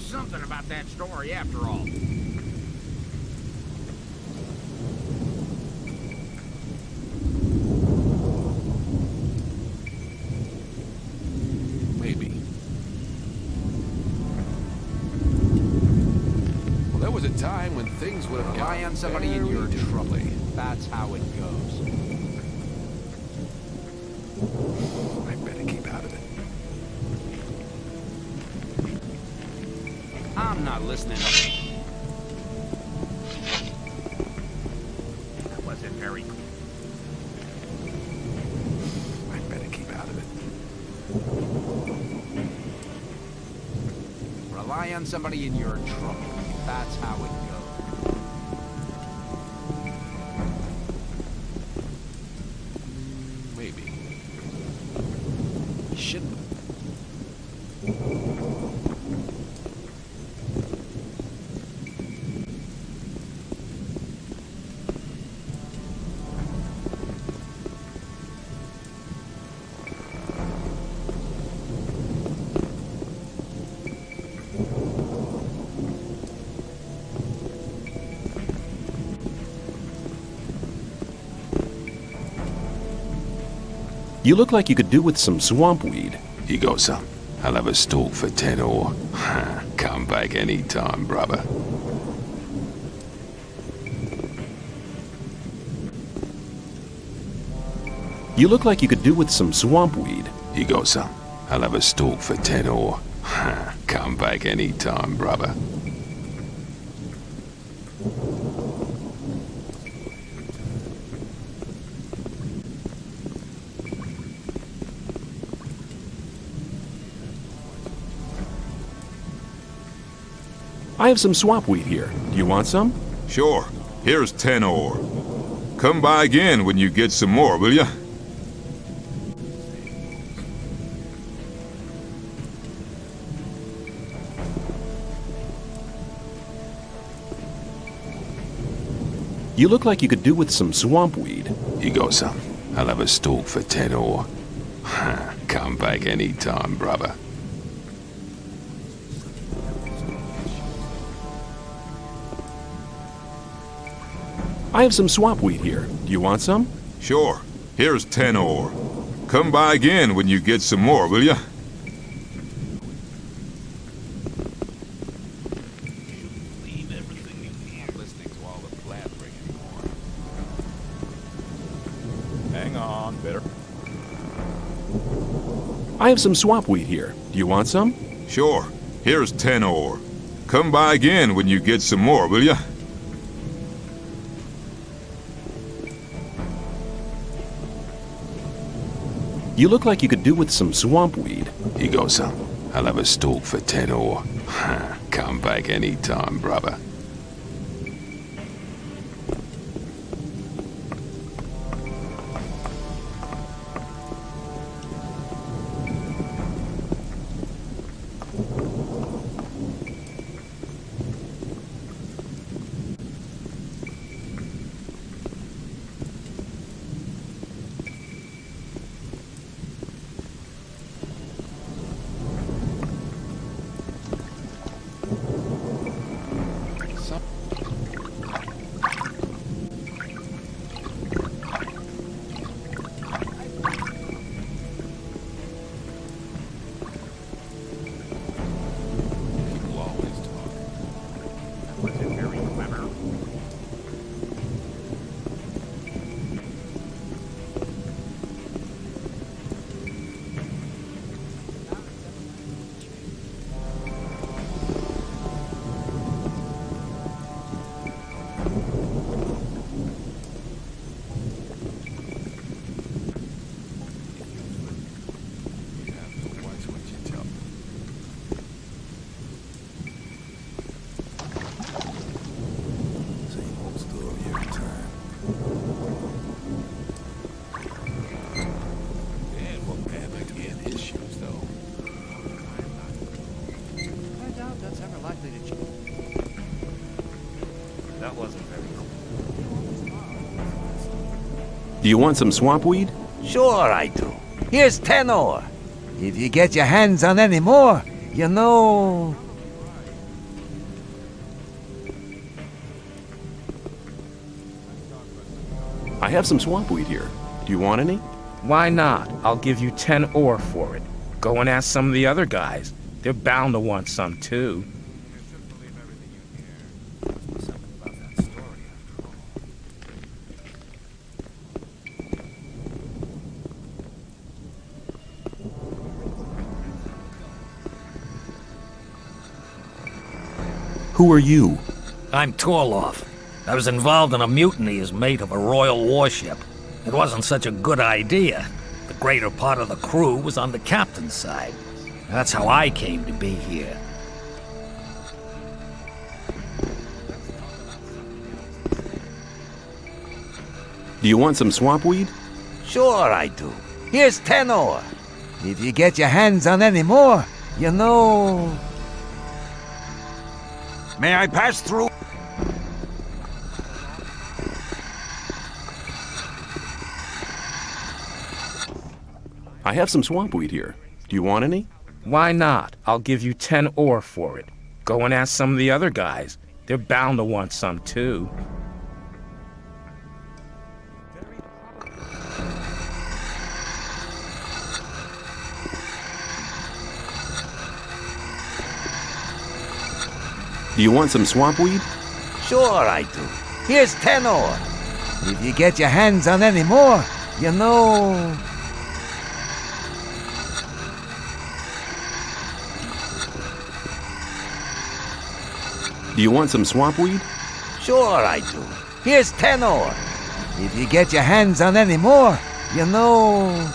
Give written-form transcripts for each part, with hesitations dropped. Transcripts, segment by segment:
something about that story after all. Maybe. Well, there was a time when things would have Rely on somebody in your trouble. That's how it goes. I better keep out of it. I'm not listening. That wasn't very cool. I better keep out of it. Rely on somebody in your trouble. That's how it goes. Maybe. Shouldn't. You look like you could do with some swamp weed. You got some? I'll have a stalk for 10 or. Come back anytime, brother. You look like you could do with some swamp weed. You got some? I'll have a stalk for 10 or. Come back anytime, brother. I have some swamp weed here. Do you want some? Sure. Here's 10 ore. Come by again when you get some more, will ya? You look like you could do with some swamp weed. You got some? I'll have a stalk for 10 or. Come back anytime, brother. I have some swamp weed here. Do you want some? Sure. Here's 10 ore. Come by again when you get some more, will ya? Leave everything you can. Listening to all the blabbering anymore. Hang on, better. I have some swamp weed here. Do you want some? Sure. Here's 10 ore. Come by again when you get some more, will ya? You look like you could do with some swamp weed. You got some? I'll have a stalk for 10 or. Come back anytime, brother. Do you want some swamp weed? Sure I do. Here's 10 ore. If you get your hands on any more, you know... I have some swamp weed here. Do you want any? Why not? I'll give you 10 ore for it. Go and ask some of the other guys. They're bound to want some too. Who are you? I'm Torloff. I was involved in a mutiny as mate of a royal warship. It wasn't such a good idea. The greater part of the crew was on the captain's side. That's how I came to be here. Do you want some swamp weed? Sure I do. Here's 10 ore. If you get your hands on any more, you know... May I pass through? I have some swamp weed here. Do you want any? Why not? I'll give you 10 ore for it. Go and ask some of the other guys. They're bound to want some too. Do you want some swamp weed? Sure I do. Here's 10 ore. If you get your hands on any more, you know... Do you want some swamp weed? Sure I do. Here's 10 ore. If you get your hands on any more, you know...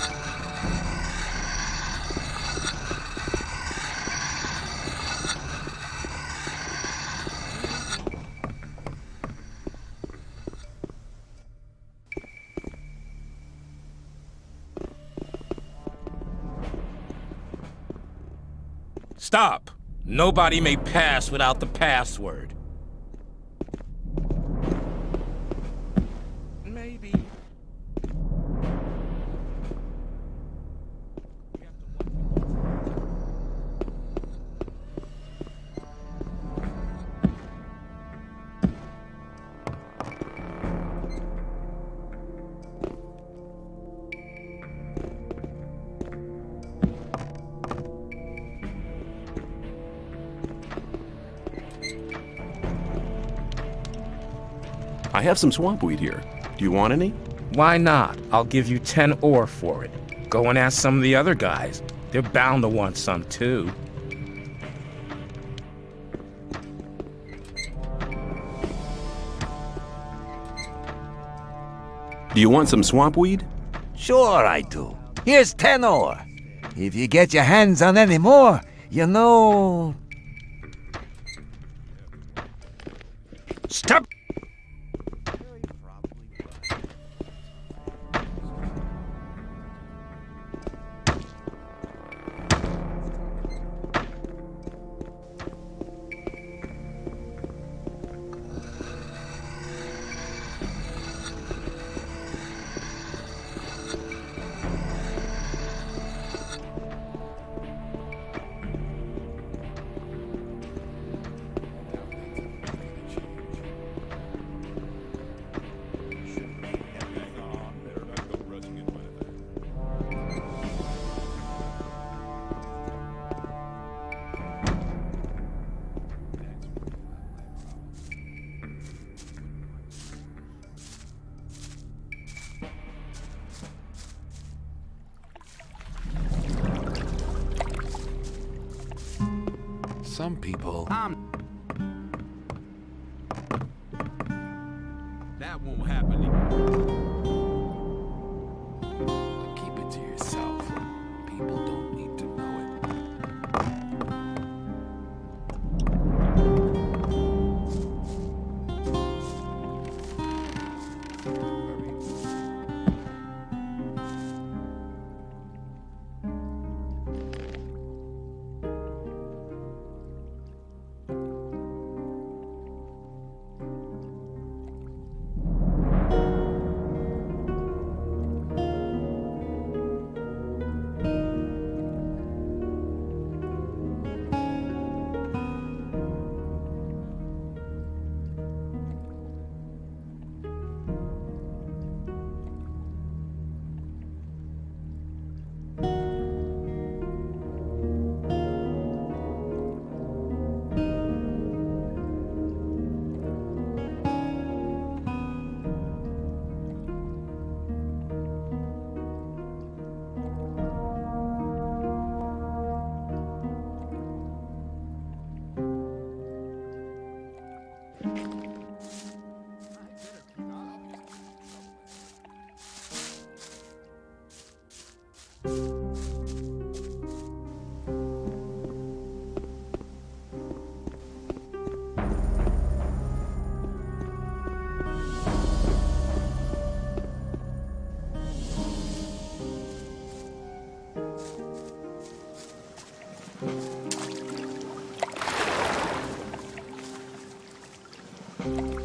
Stop! Nobody may pass without the password. Maybe. I have some swamp weed here. Do you want any? Why not? I'll give you 10 ore for it. Go and ask some of the other guys. They're bound to want some too. Do you want some swamp weed? Sure I do. Here's 10 ore. If you get your hands on any more, you know... Step! Some people... That won't happen. Keep it to yourself. People don't need to know it. Boring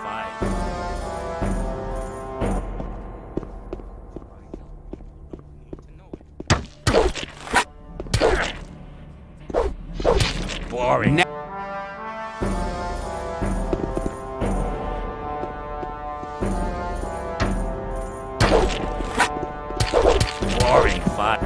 fight. Boring. Boring fight.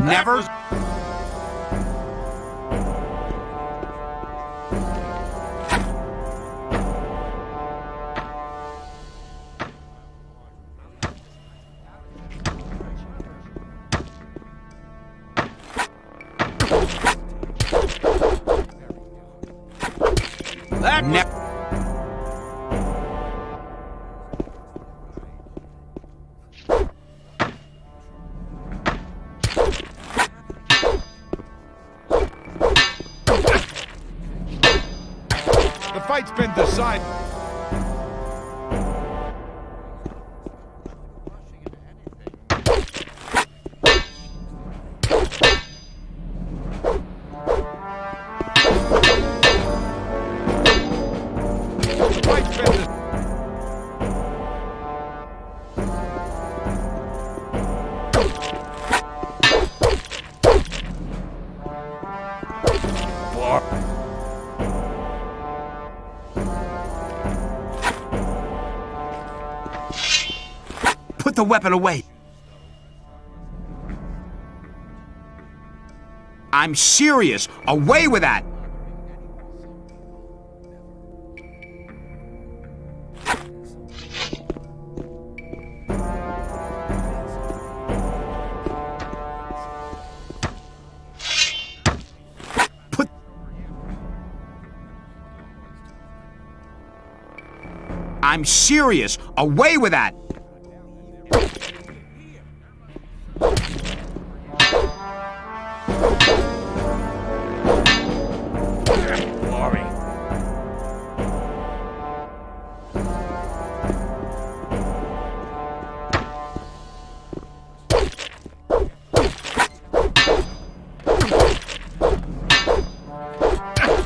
Never. The fight's been decided. Put the weapon away. I'm serious. Away with that. I'm serious. Away with that.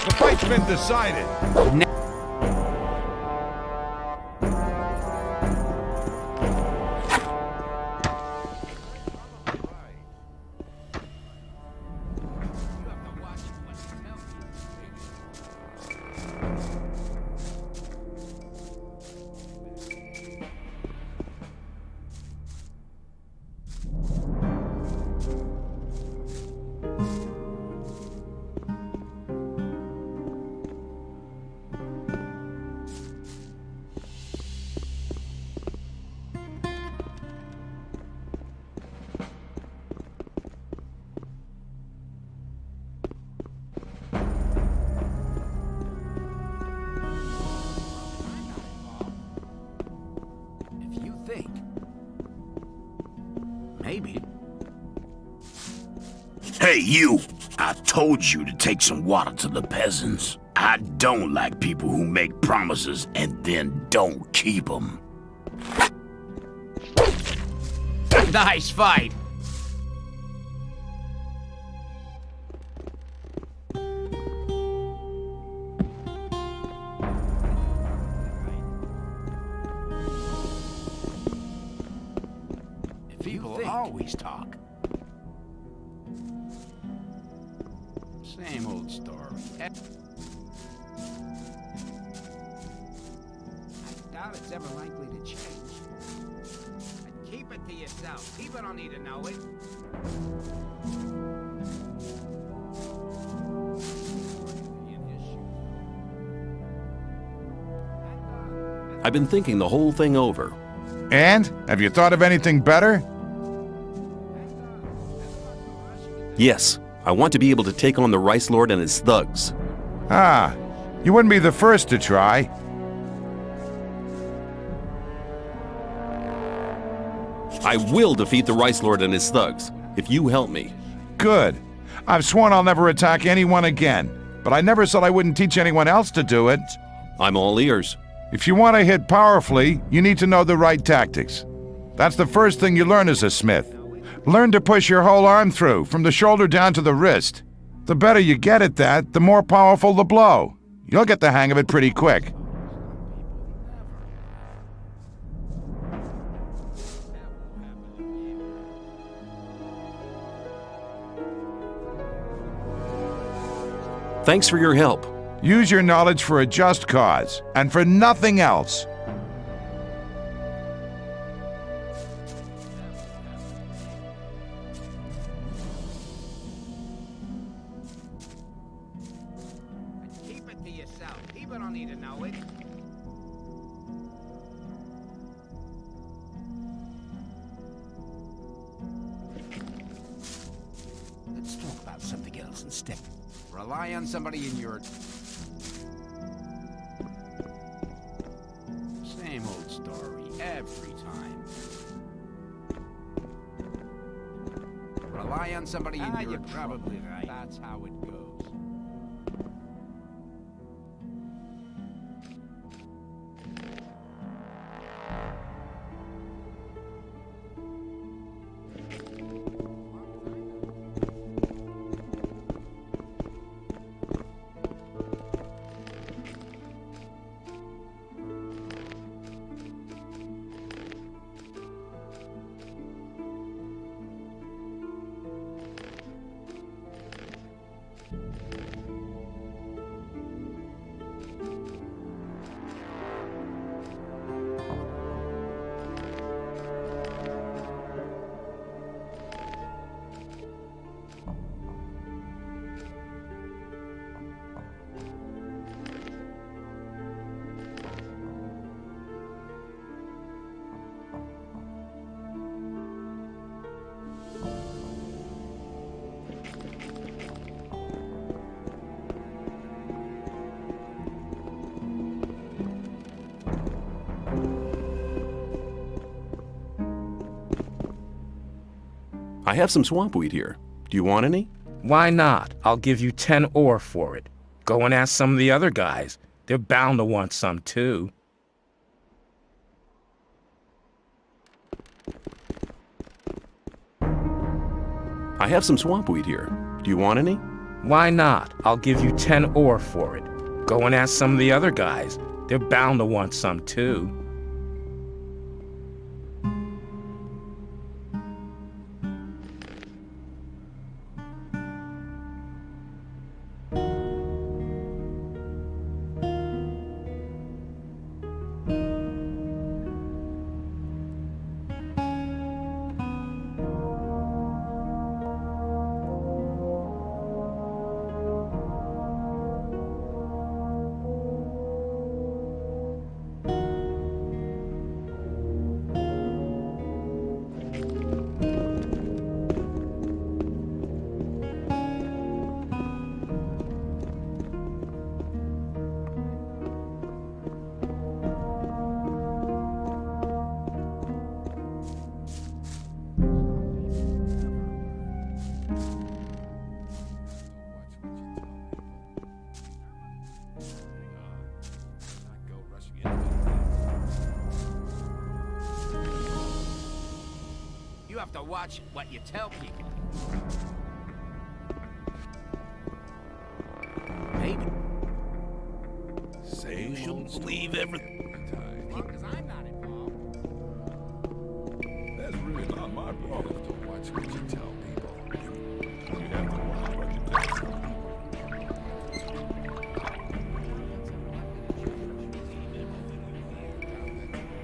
The fight's been decided. Hey, you! I told you to take some water to the peasants. I don't like people who make promises and then don't keep them. Nice fight! People always talk. Same old story. I doubt it's ever likely to change. And keep it to yourself. People don't need to know it. I've been thinking the whole thing over. And? Have you thought of anything better? Yes, I want to be able to take on the Rice Lord and his thugs. Ah, you wouldn't be the first to try. I will defeat the Rice Lord and his thugs, if you help me. Good. I've sworn I'll never attack anyone again, but I never said I wouldn't teach anyone else to do it. I'm all ears. If you want to hit powerfully, you need to know the right tactics. That's the first thing you learn as a smith. Learn to push your whole arm through, from the shoulder down to the wrist. The better you get at that, the more powerful the blow. You'll get the hang of it pretty quick. Thanks for your help. Use your knowledge for a just cause, and for nothing else. Keep it to yourself. People don't need to know it. Let's talk about something else instead. Rely on somebody in your... Same old story every time. Rely on somebody in your... You're probably right. That's how it goes. I have some swamp weed here. Do you want any? Why not? I'll give you 10 ore for it. Go and ask some of the other guys. They're bound to want some too. I have some swamp weed here. Do you want any? Why not? I'll give you 10 ore for it. Go and ask some of the other guys. They're bound to want some too. have to watch what you tell people. Maybe. You shouldn't believe everything. As long as I'm not involved. That's really not my problem. To watch what you tell people. You have to watch what you tell.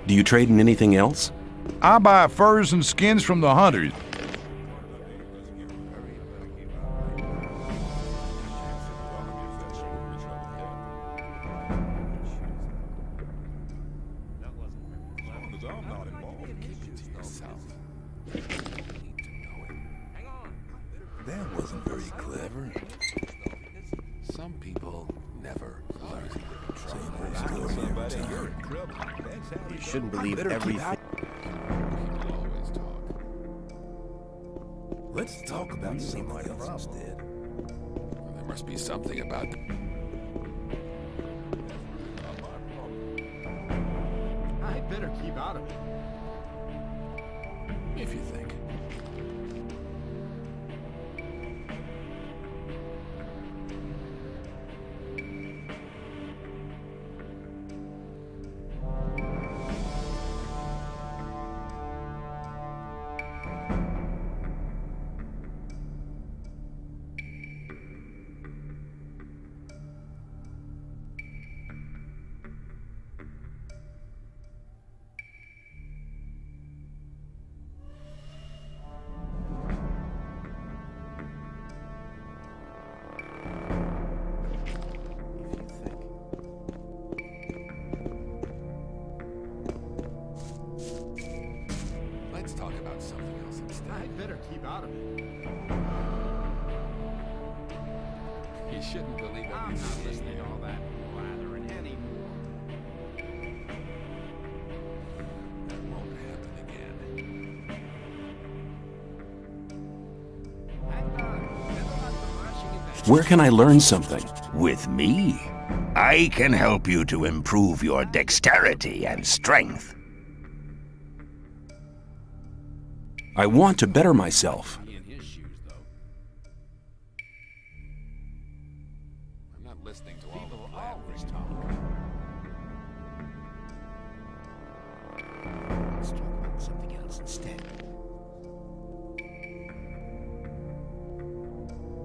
Do you trade in anything else? I buy furs and skins from the hunters. That wasn't very clever. Some people never learn. You shouldn't believe everything. People always talk. Let's talk about something else instead. There must be something about. I better keep out of it. If you think. Let's talk about something else instead. I better keep out of it. You shouldn't believe I'm everything not you listening hear. to all that blathering anymore. That won't happen again. I'm done. Never mind the rushing it back. Where can I learn something? With me, I can help you to improve your dexterity and strength. I want to better myself. He in his shoes, though. I'm not listening to all People the blabbering. always talk. Let's talk about something else instead.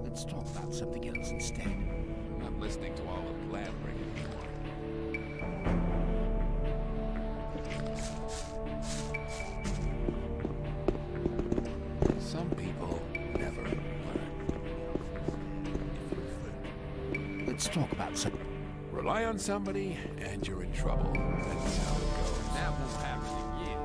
Let's talk about something else instead. I'm not listening to all the blabbering anymore. Some people never learn. Let's talk about something. Rely on somebody and you're in trouble. That's how it goes. That won't happen again.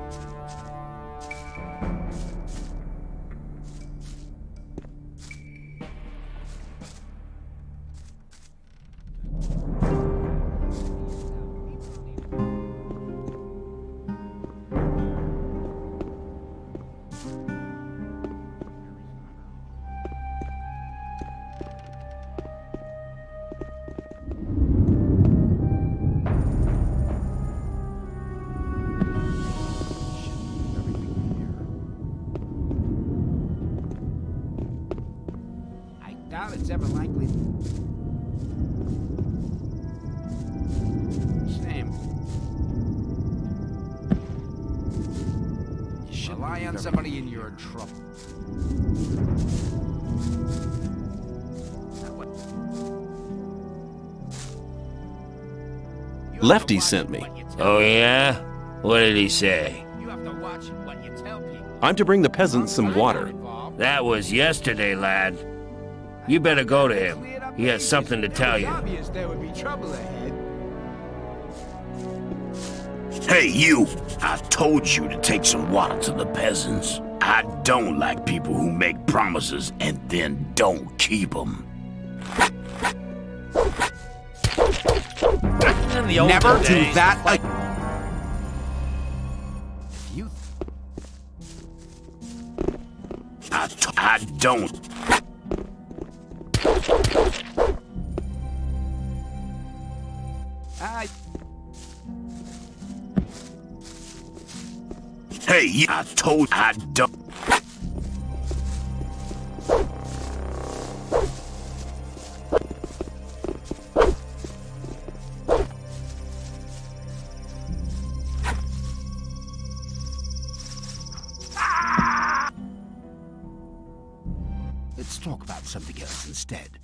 I doubt it's ever likely. Sam. You should rely on somebody and you're in trouble. Now what? You have to Lefty watch sent me. what you tell Oh, yeah? What did he say? You have to watch what you tell people. I'm to bring the peasants some water. That was yesterday, lad. You better go to him. He has something to tell you. Obvious there would be trouble ahead. Hey, you! I told you to take some water to the peasants. I don't like people who make promises and then don't keep them. Never do that. You. I don't. Hey, you! I told I don't. talk about something else instead.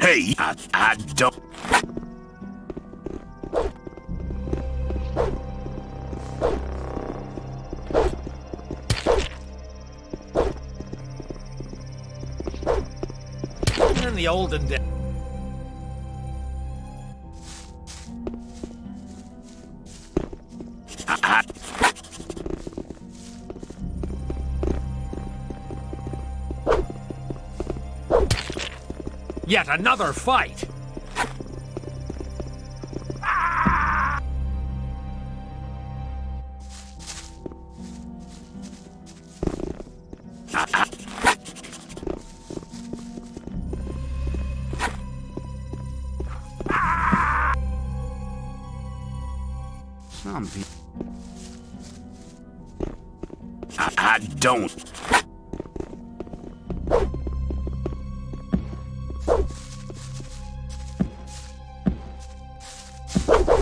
Hey, I don't... In the olden days. Yet another fight! Some people... I don't...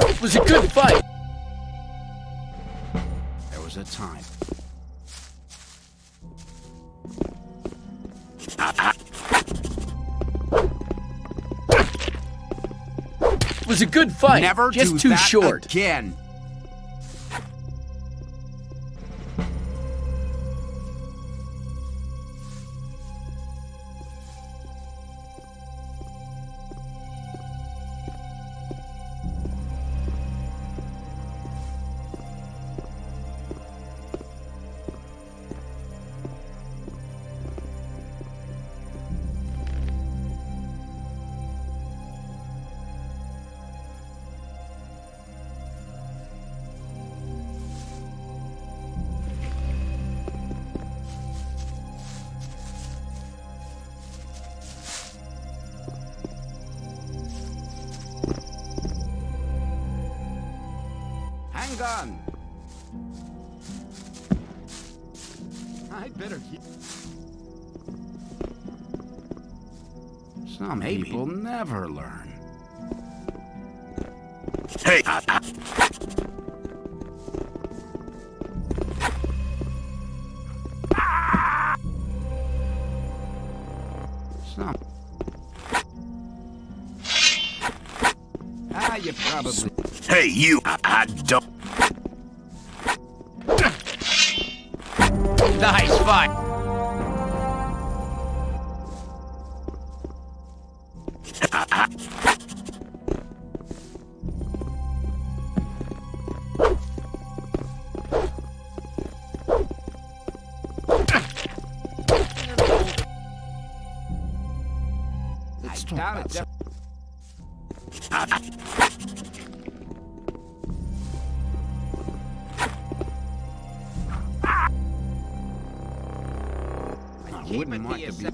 It was a good fight. There was a time. It was a good fight. Never just do too that short. again. Hang on. I'd better keep... Some people never learn. Hey! Some... you probably... Hey, you! I don't... Nice fight! Let's talk about something. I wouldn't want to be...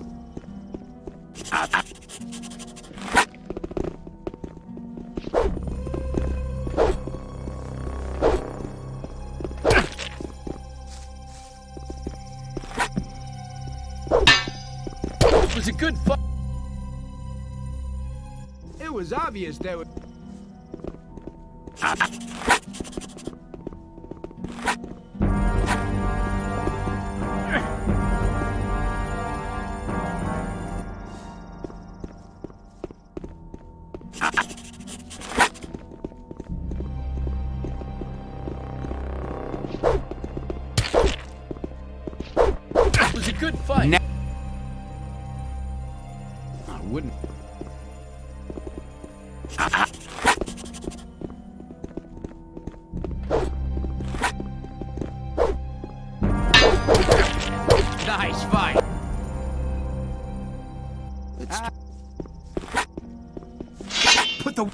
It was a good fight. It was obvious there was... It was a good fight. I wouldn't... Nice fight! Let's... Put the...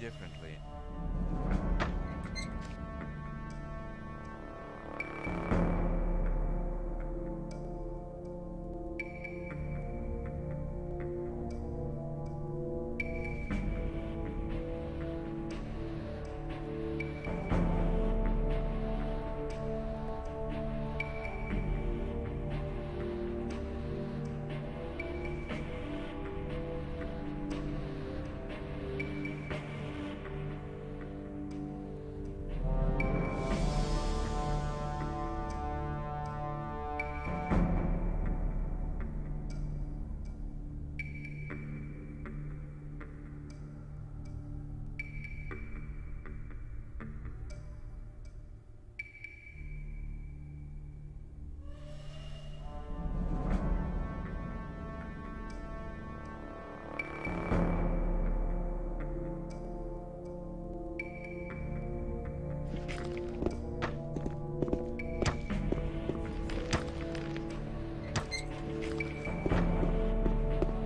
differently.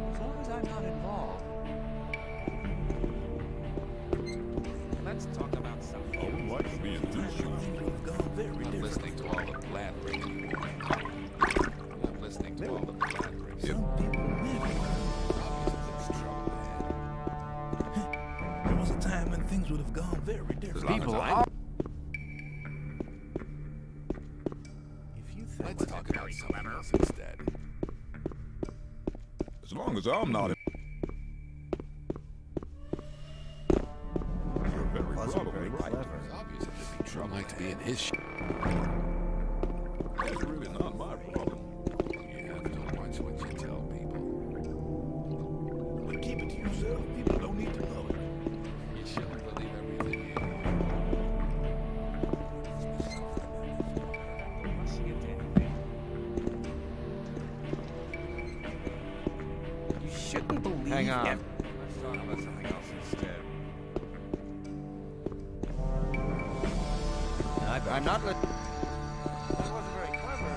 As long as I'm not involved. Let's talk about something. I would like to be in this shoes. I'm not listening to all the blathering anymore. I'm not listening to all the blathering. There was a time when things would have gone very different. People are... If you think Let's talk about something else instead. As long as I'm not in. You're very probably right. It's obvious that there'd be trouble. I'd like to be in his shoes. That's really not my problem. You have to watch what you tell people. But keep it to yourself. People don't need to know it. You shouldn't believe everything you hear. You shouldn't believe Hang on. ev- Let's talk about something else instead. I'm not let. That wasn't very clever.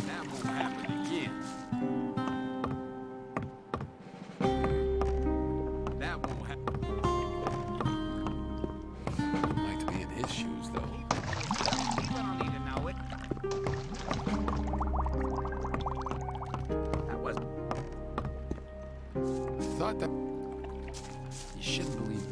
That won't happen again. That won't happen. I'd like to be in his shoes, though. People don't need to know it. That was. I thought that... You shouldn't believe...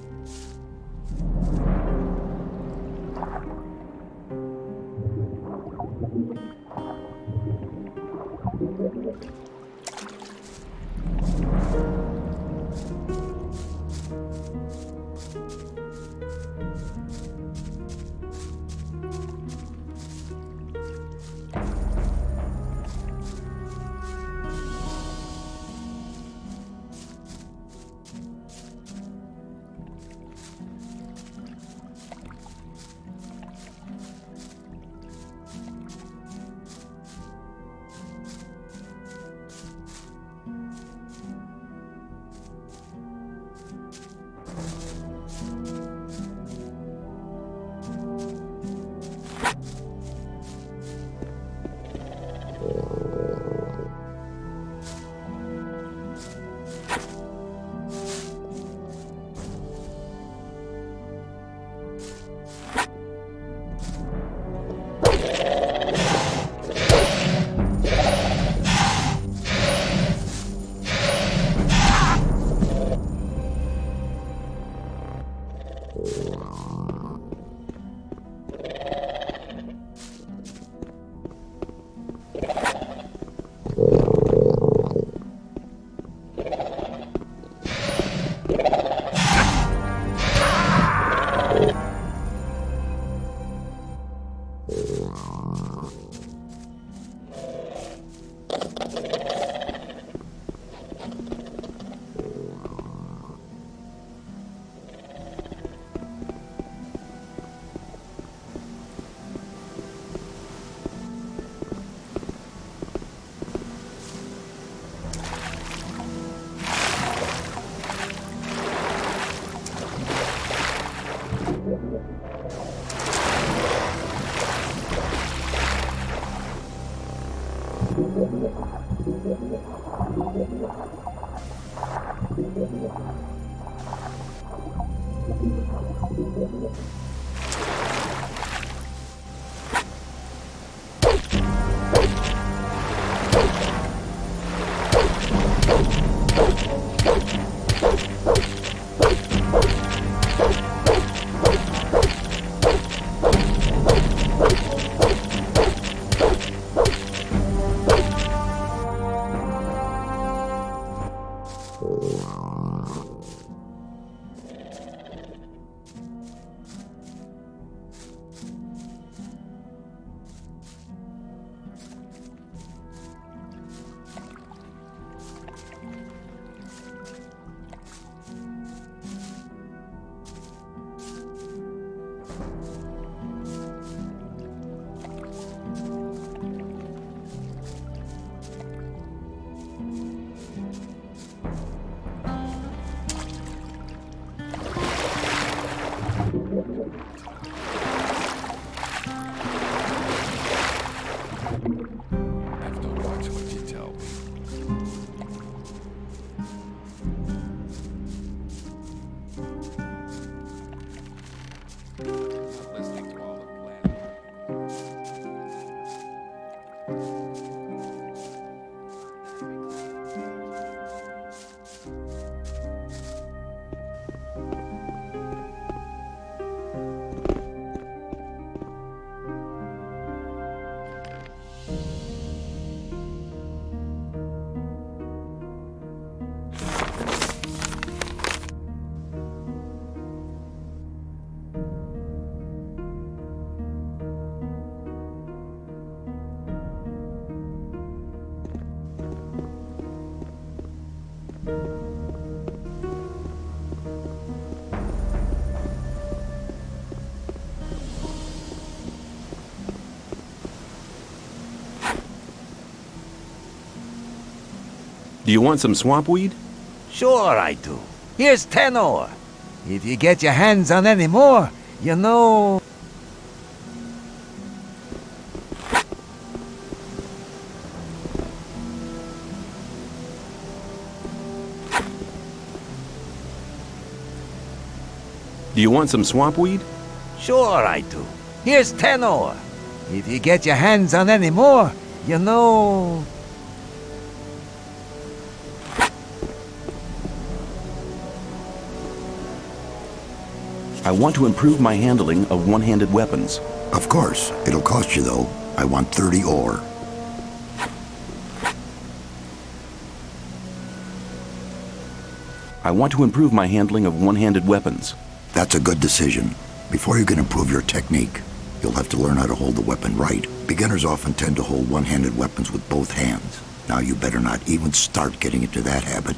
I have to watch what you tell me. Not listening to all the plan. Do you want some swamp weed? Sure I do. Here's 10 ore. If you get your hands on any more, you know... Do you want some swamp weed? Sure I do. Here's 10 ore. If you get your hands on any more, you know... I want to improve my handling of one-handed weapons. Of course. It'll cost you, though. I want 30 ore. I want to improve my handling of one-handed weapons. That's a good decision. Before you can improve your technique, you'll have to learn how to hold the weapon right. Beginners often tend to hold one-handed weapons with both hands. Now you better not even start getting into that habit.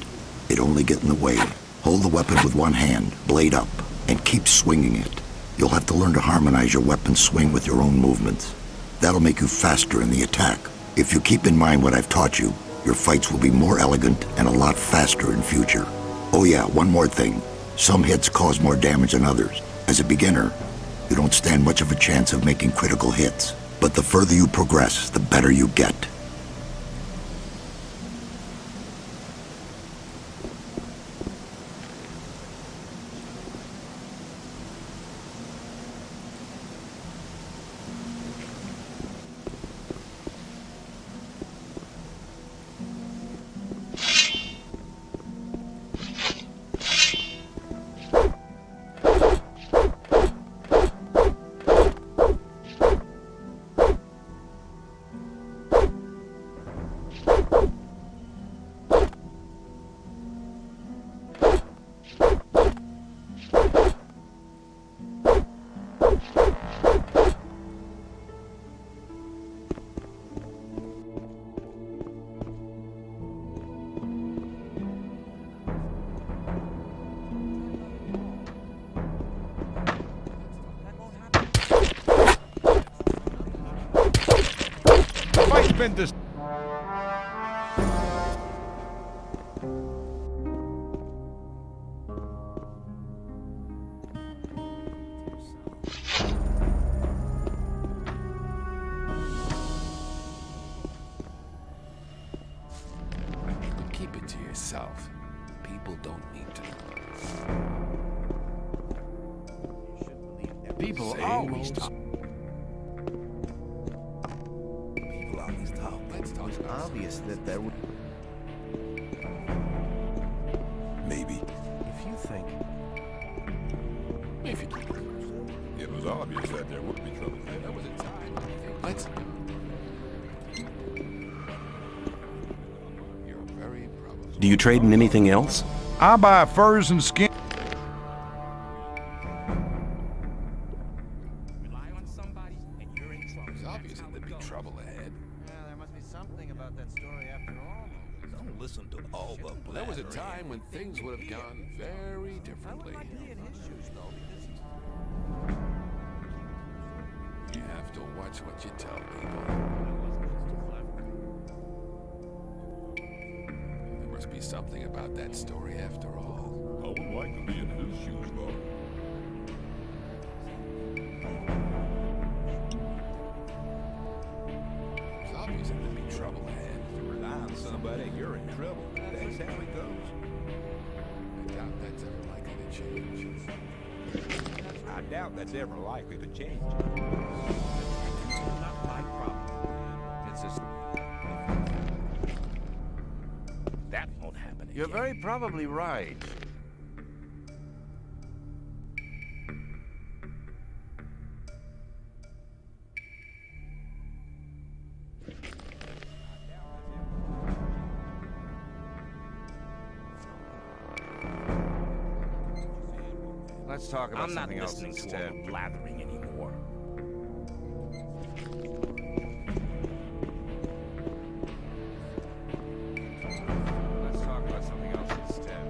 It'd only get in the way. Hold the weapon with one hand, blade up, and keep swinging it. You'll have to learn to harmonize your weapon swing with your own movements. That'll make you faster in the attack. If you keep in mind what I've taught you, your fights will be more elegant and a lot faster in future. Oh yeah, one more thing. Some hits cause more damage than others. As a beginner, you don't stand much of a chance of making critical hits. But the further you progress, the better you get. Been this. people don't need to know. People Same always old talk. People always talk. Let's talk It's about obvious that there would. Maybe. If you think. if you It was obvious that there would be trouble ahead. there was a time when things let's you're very probably Do you trade in anything else? I'll buy furs and skin. Rely on somebody and you're in trouble. it's obvious that there'd be trouble ahead. Yeah, there must be something about that story after all. Don't listen to all the Well, there was a blathering. time when things would have gone very differently. Be in his shoes, though, because he's... You have to watch what you tell people. There must be something about that story after all. I would like to be in his shoes, though. It's obvious that there'd be trouble ahead. If you rely on somebody, you're in trouble. That's how it goes. I doubt that's ever likely to change. I doubt that's ever likely to change. Not my problem. It's just... That won't happen again. You're very probably right. Let's talk about I'm not something else listening to all instead. the blathering anymore. Let's talk about something else instead.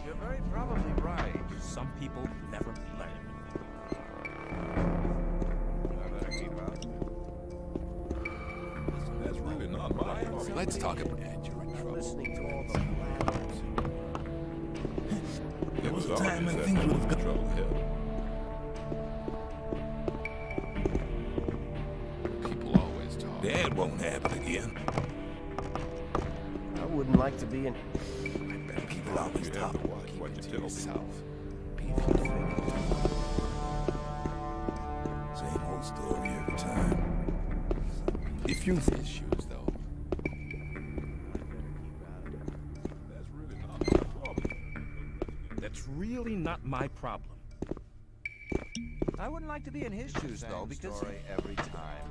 You're very probably right. Some people never learn. That's really not my problem. Let's talk about it. You're in trouble. It was obvious time when that things there would would have be trouble ahead. People always talk. That won't happen again. I wouldn't like to be in... People always You talk. have to watch what you tell people. Same old story every time. If you issues though, That's really not my problem. That's really not my problem. I wouldn't like to be in his shoes, though, because... Story every time.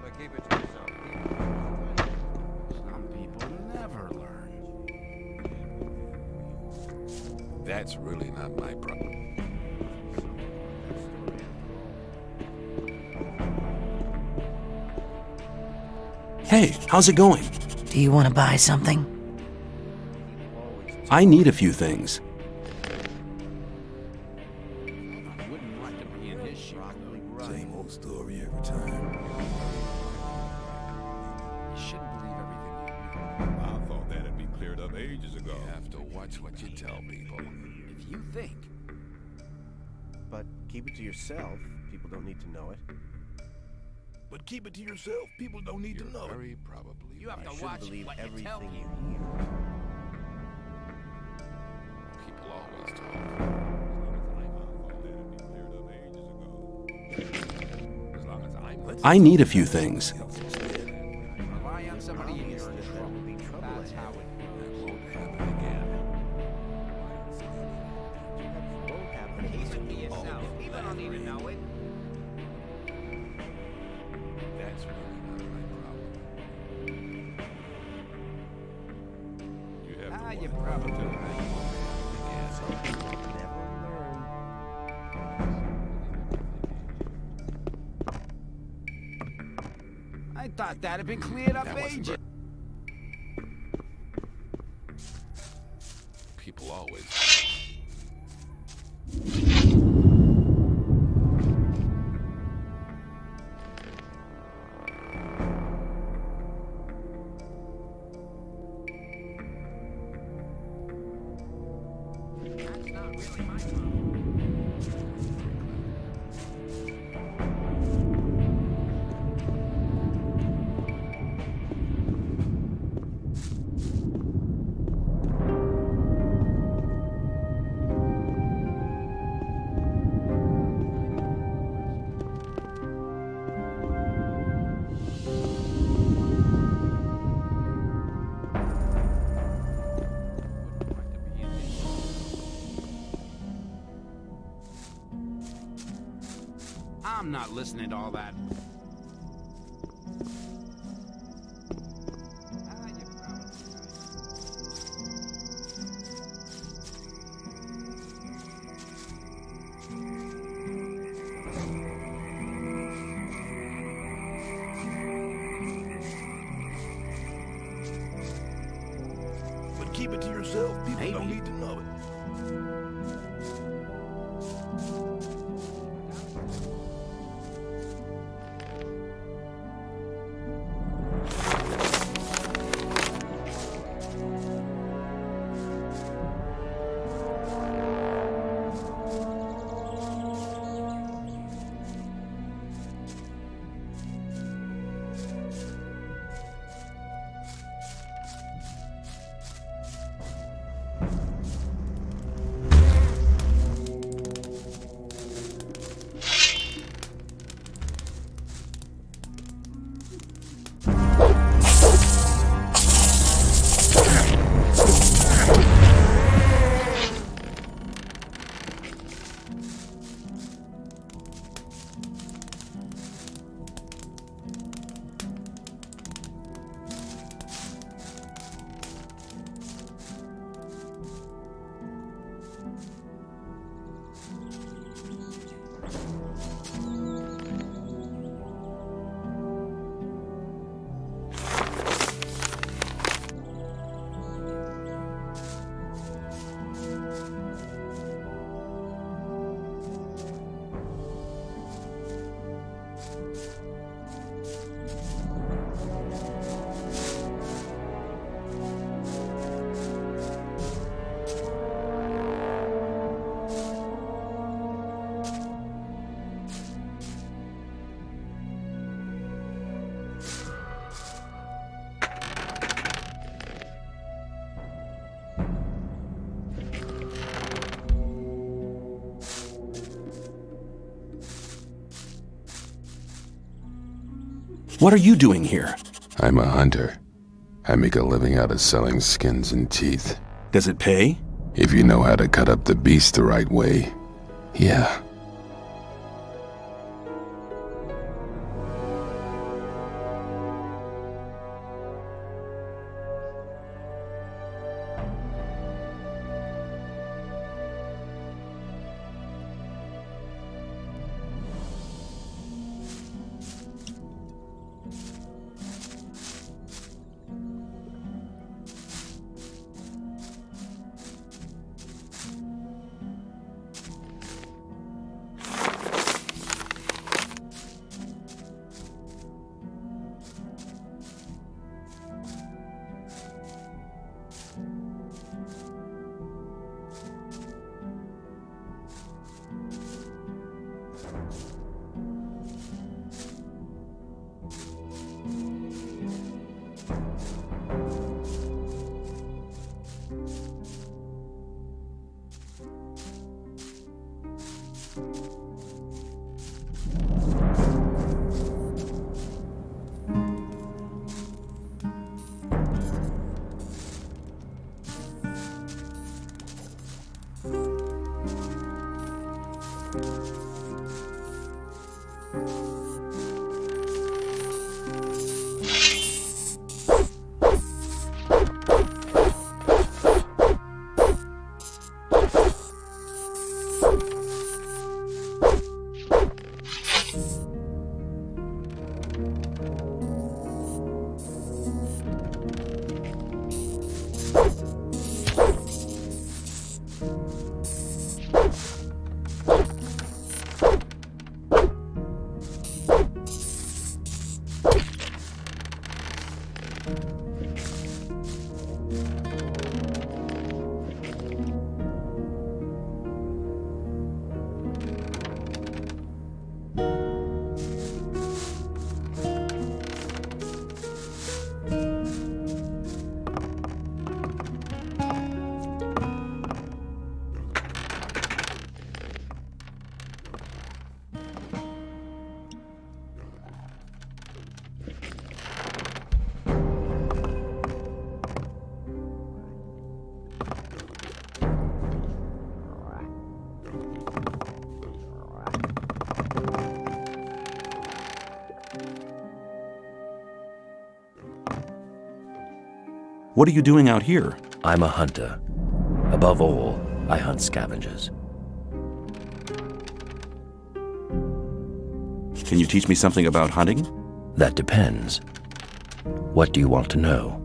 But keep it to yourself. Some people never learn. that's really not my problem. Hey, how's it going? Do you want to buy something? I need a few things. Wouldn't like to be in his shoes. Same old story every time. You shouldn't believe everything you hear. I thought that'd be cleared up ages ago. You have to watch what you tell people. If you think But keep it to yourself. People don't need to know it. But keep it to yourself. People don't need to know it. Very probably. You have You to shouldn't watch believe what you tell everything me. you hear. People always talk. As long as I'm I need a few things. Rely on somebody in your trouble. That's how it won't happen again. Keep it to yourself. People don't need to know it. That's really not my problem. You have to You're watch probably until right. I I thought that had been cleared up ages. People always. That's not really my problem. I'm not listening to all that. But keep it to yourself. People Maybe. don't need to know it. What are you doing here? I'm a hunter. I make a living out of selling skins and teeth. Does it pay? If you know how to cut up the beast the right way, yeah. What are you doing out here? I'm a hunter. Above all, I hunt scavengers. Can you teach me something about hunting? That depends. What do you want to know?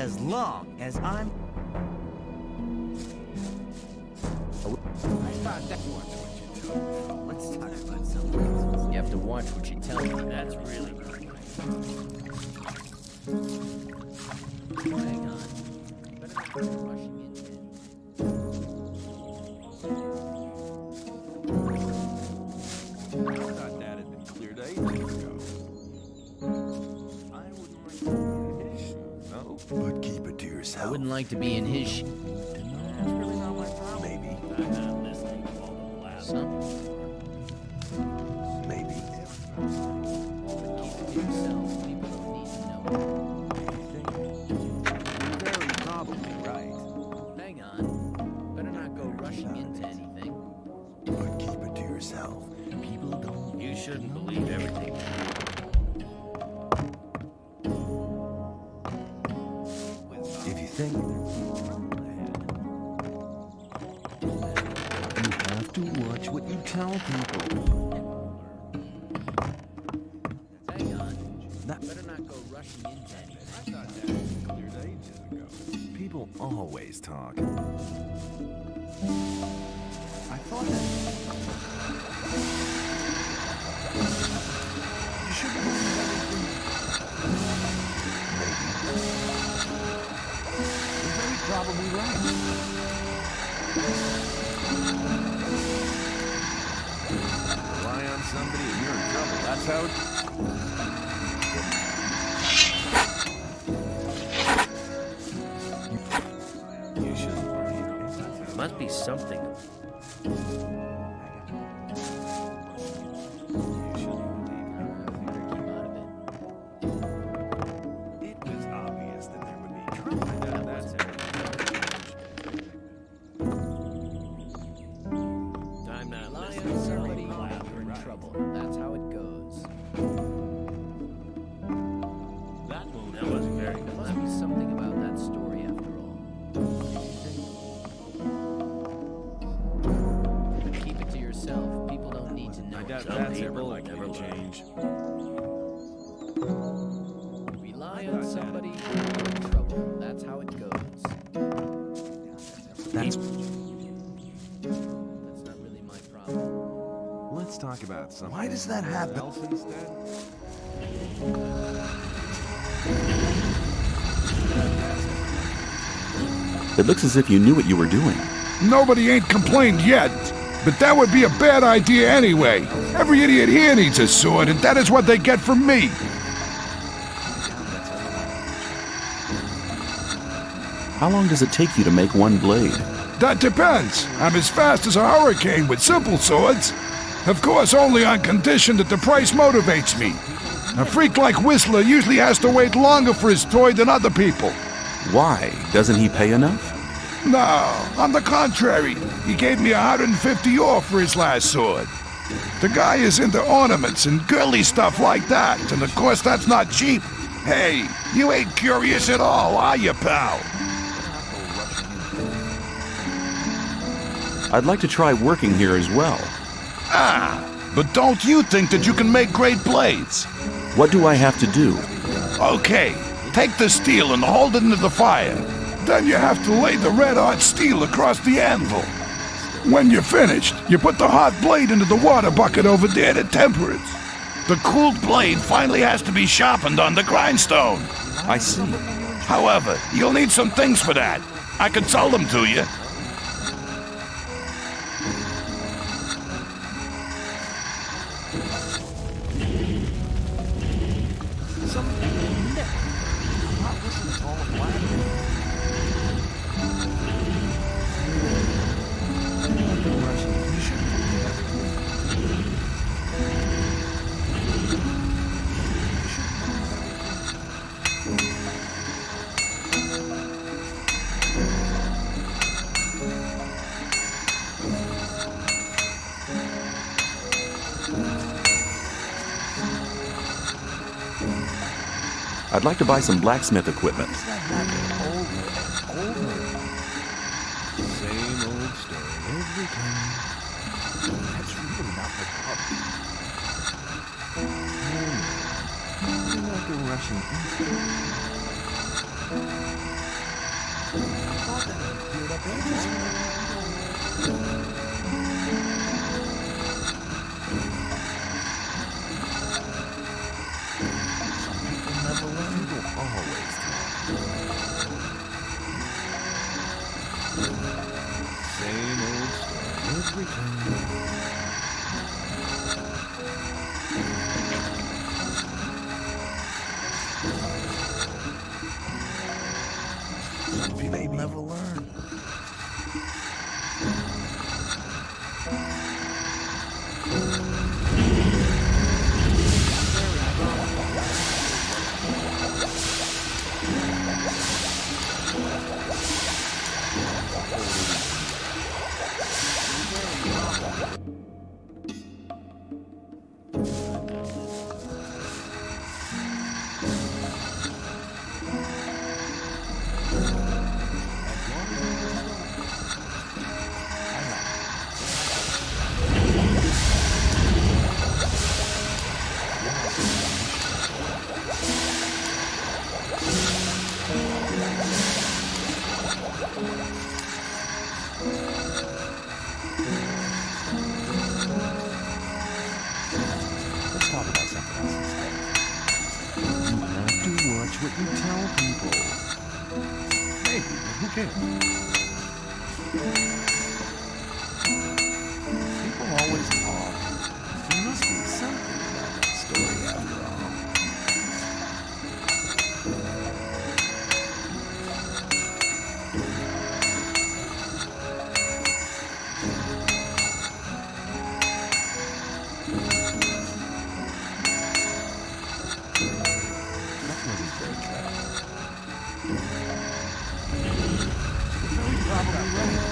as long as I'm... Let's talk about something. You have to watch what you tell me. That's really Hang on. Better not go rushing into I thought that had been cleared ages ago. I wouldn't like to be in his shoes, no? But keep it to yourself. I wouldn't like to be in his shoes. That's really not my problem. Maybe. I'm not listening to all the blabber. Some. Maybe. Keep it to yourself. People don't need to know. Very probably right. Hang on. Better not go rushing into anything. But keep it to yourself. People don't. You shouldn't believe everything. If you think. You have to watch what you tell people. Hang on. Better not go rushing into anything. I thought that had been cleared ages ago. People always talk. I thought that. You shouldn't believe everything. Maybe. You're very probably right. Rely on somebody and you're in trouble. That's how it... You shouldn't worry. Must be something. It was obvious that there would be trouble. That's I'm not Rely listening on to somebody any or blabber, you're in right. trouble. That's how it goes. That was very There must be something about that story after all. But keep it to yourself. People don't need to know. I doubt Some that's people ever likely never to learn. change. Rely on somebody or you're in trouble. That's how it goes. That's. That's not really my problem. Let's talk about something. Why does that happen? else instead? It looks as if you knew what you were doing. Nobody ain't complained yet, but that would be a bad idea anyway. Every idiot here needs a sword, and that is what they get from me. How long does it take you to make one blade? That depends. I'm as fast as a hurricane with simple swords. Of course, only on condition that the price motivates me. A freak like Whistler usually has to wait longer for his toy than other people. Why? Doesn't he pay enough? No, on the contrary. He gave me 150 off for his last sword. The guy is into ornaments and girly stuff like that, and of course that's not cheap. Hey, you ain't curious at all, are you, pal? I'd like to try working here as well. Ah, but don't you think that you can make great blades? What do I have to do? Okay, take the steel and hold it into the fire. Then you have to lay the red-hot steel across the anvil. When you're finished, you put the hot blade into the water bucket over there to temper it. The cooled blade finally has to be sharpened on the grindstone. I see. However, you'll need some things for that. I can sell them to you. I'd like to buy some blacksmith equipment. Same old story every time. That's really not my problem. You're like a Russian. Same old story every time. Some people never learn. Let's talk about something else instead. You have to watch what you tell people. Maybe, but who cares? People always talk. There must be something about that story after all. That wasn't very clever. You're probably right.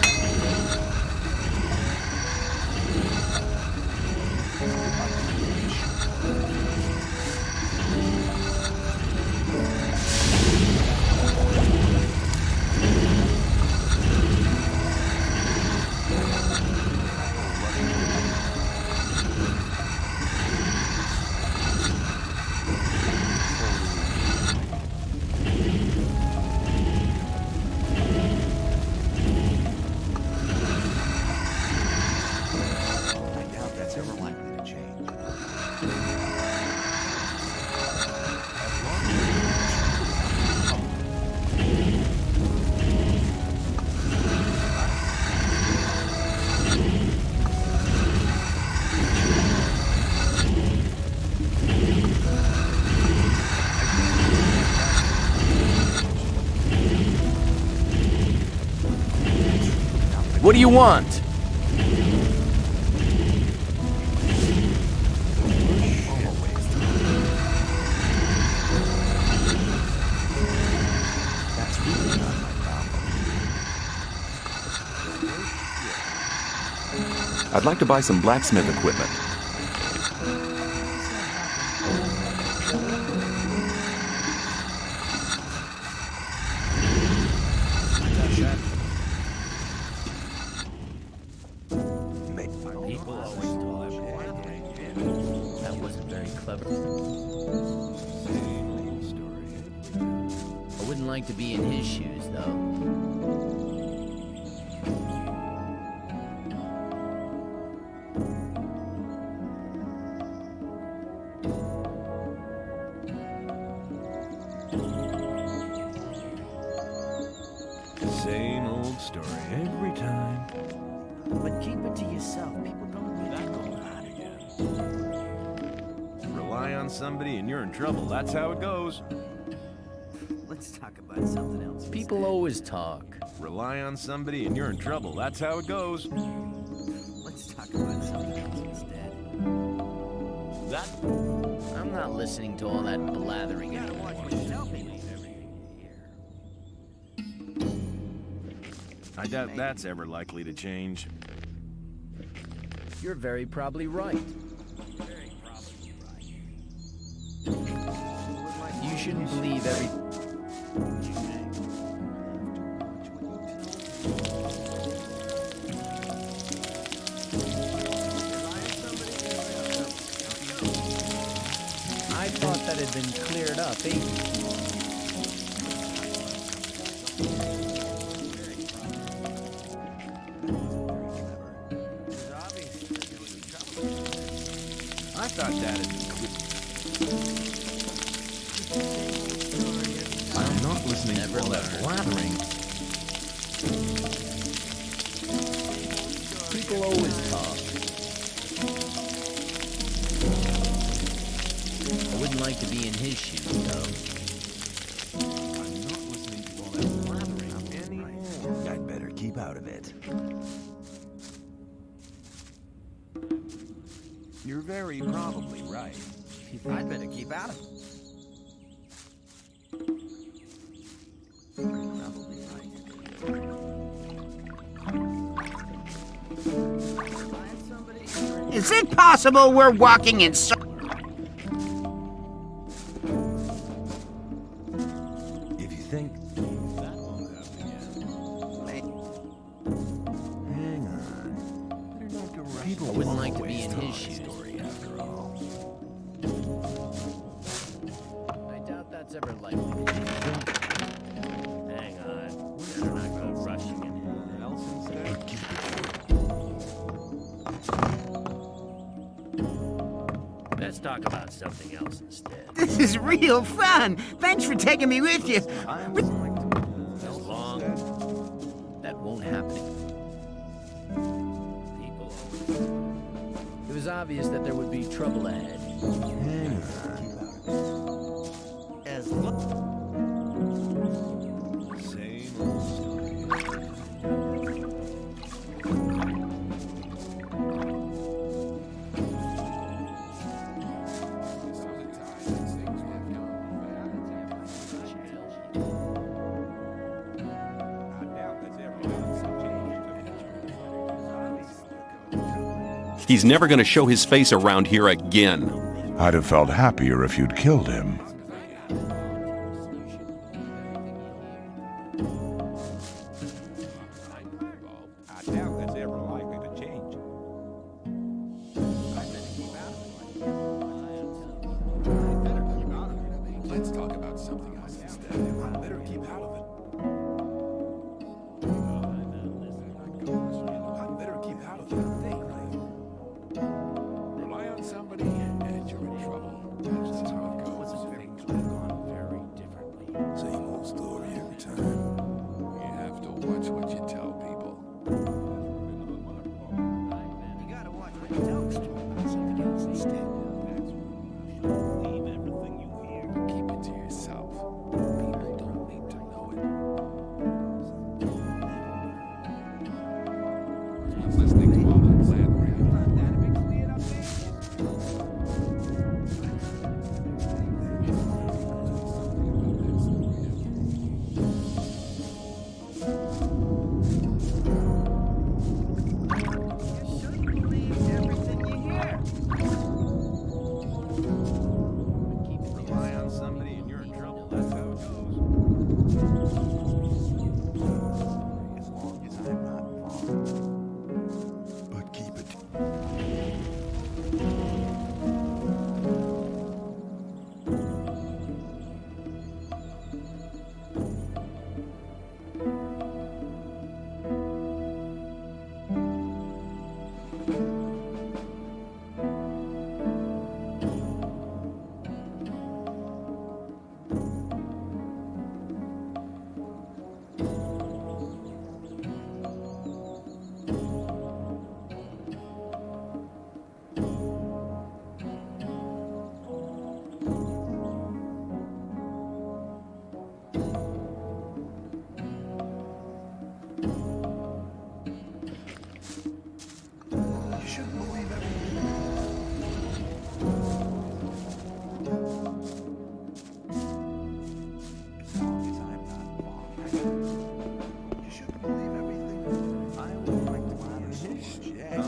I doubt that's ever likely to change. What do you want? That's really not my problem. I'd like to buy some blacksmith equipment. People always talk. That wasn't very clever. I wouldn't like to be in his shoes, though. Same old story every time. But keep it to yourself. People don't need to know that again. Rely on somebody and you're in trouble. That's how it goes. Let's talk about something else. People always talk. Rely on somebody and you're in trouble. That's how it goes. Let's talk about something else instead. That I'm not listening to all that blathering You gotta anymore. watch what you tell people. I doubt that's ever likely to change. You're very probably right. You shouldn't believe every... I thought that had been cleared up, thought that is I'm not listening to all that blathering. People always talk. I wouldn't like to be in his shoes, though. I'm not listening to all that blathering anymore. I'd better keep out of it. You're very probably right. I'd better keep out of it. Probably right. Is it possible we're walking in If you think... Hang on. People I wouldn't like to be in his shoes. after all. I doubt that's ever likely. Hang on. Better not go rushing in. else instead? Let's talk about something else instead. This is real fun. Thanks for taking me with you. As long that won't happen. People always. It was obvious that there would be trouble ahead. Hang on. As Same old story. He's never going to show his face around here again. I'd have felt happier if you'd killed him. I doubt that's ever likely to change. Let's talk about something else instead. I better keep out of it. I better keep out of it. Rely on somebody and you're in trouble. That's just how it goes. Things would have gone very differently. Same old story every time. You have to watch what you tell people. You gotta watch what you tell people about something else instead. Leave everything you hear. Keep it to yourself. People don't need to know it. Not listening to all the blathering. Rely on somebody and you're in trouble. That's how it goes. As long as I'm not wrong. But keep it. You shouldn't believe everything. As long as I'm not wrong. You shouldn't believe everything. I would like to believe so much. Yeah.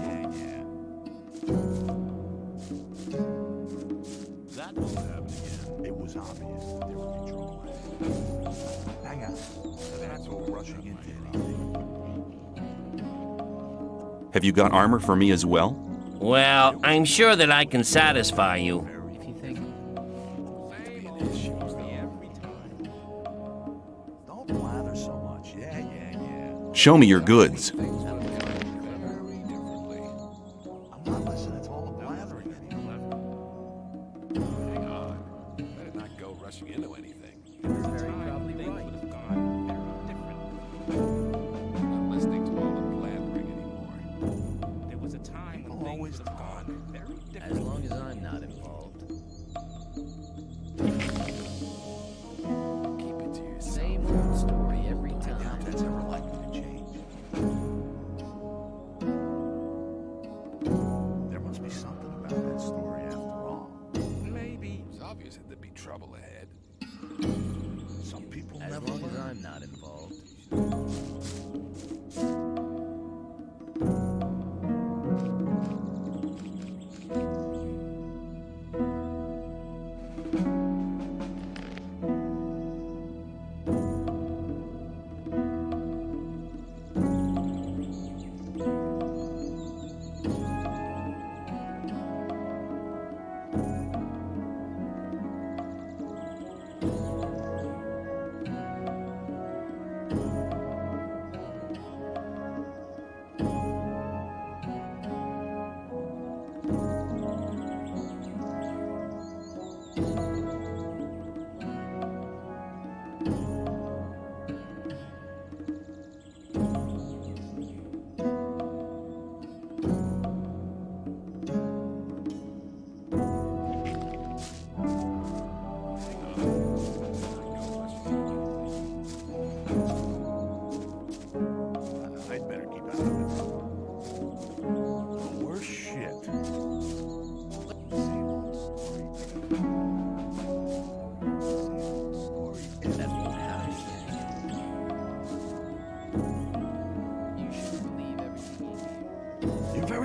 That won't happen again. It was obvious that there would be trouble ahead. Hang on. That's all rushing into anything. Have you got armor for me as well? Well, I'm sure that I can satisfy you. If you think Don't blather so much. Yeah. Show me your goods. I'm not listening to all the blathering anymore.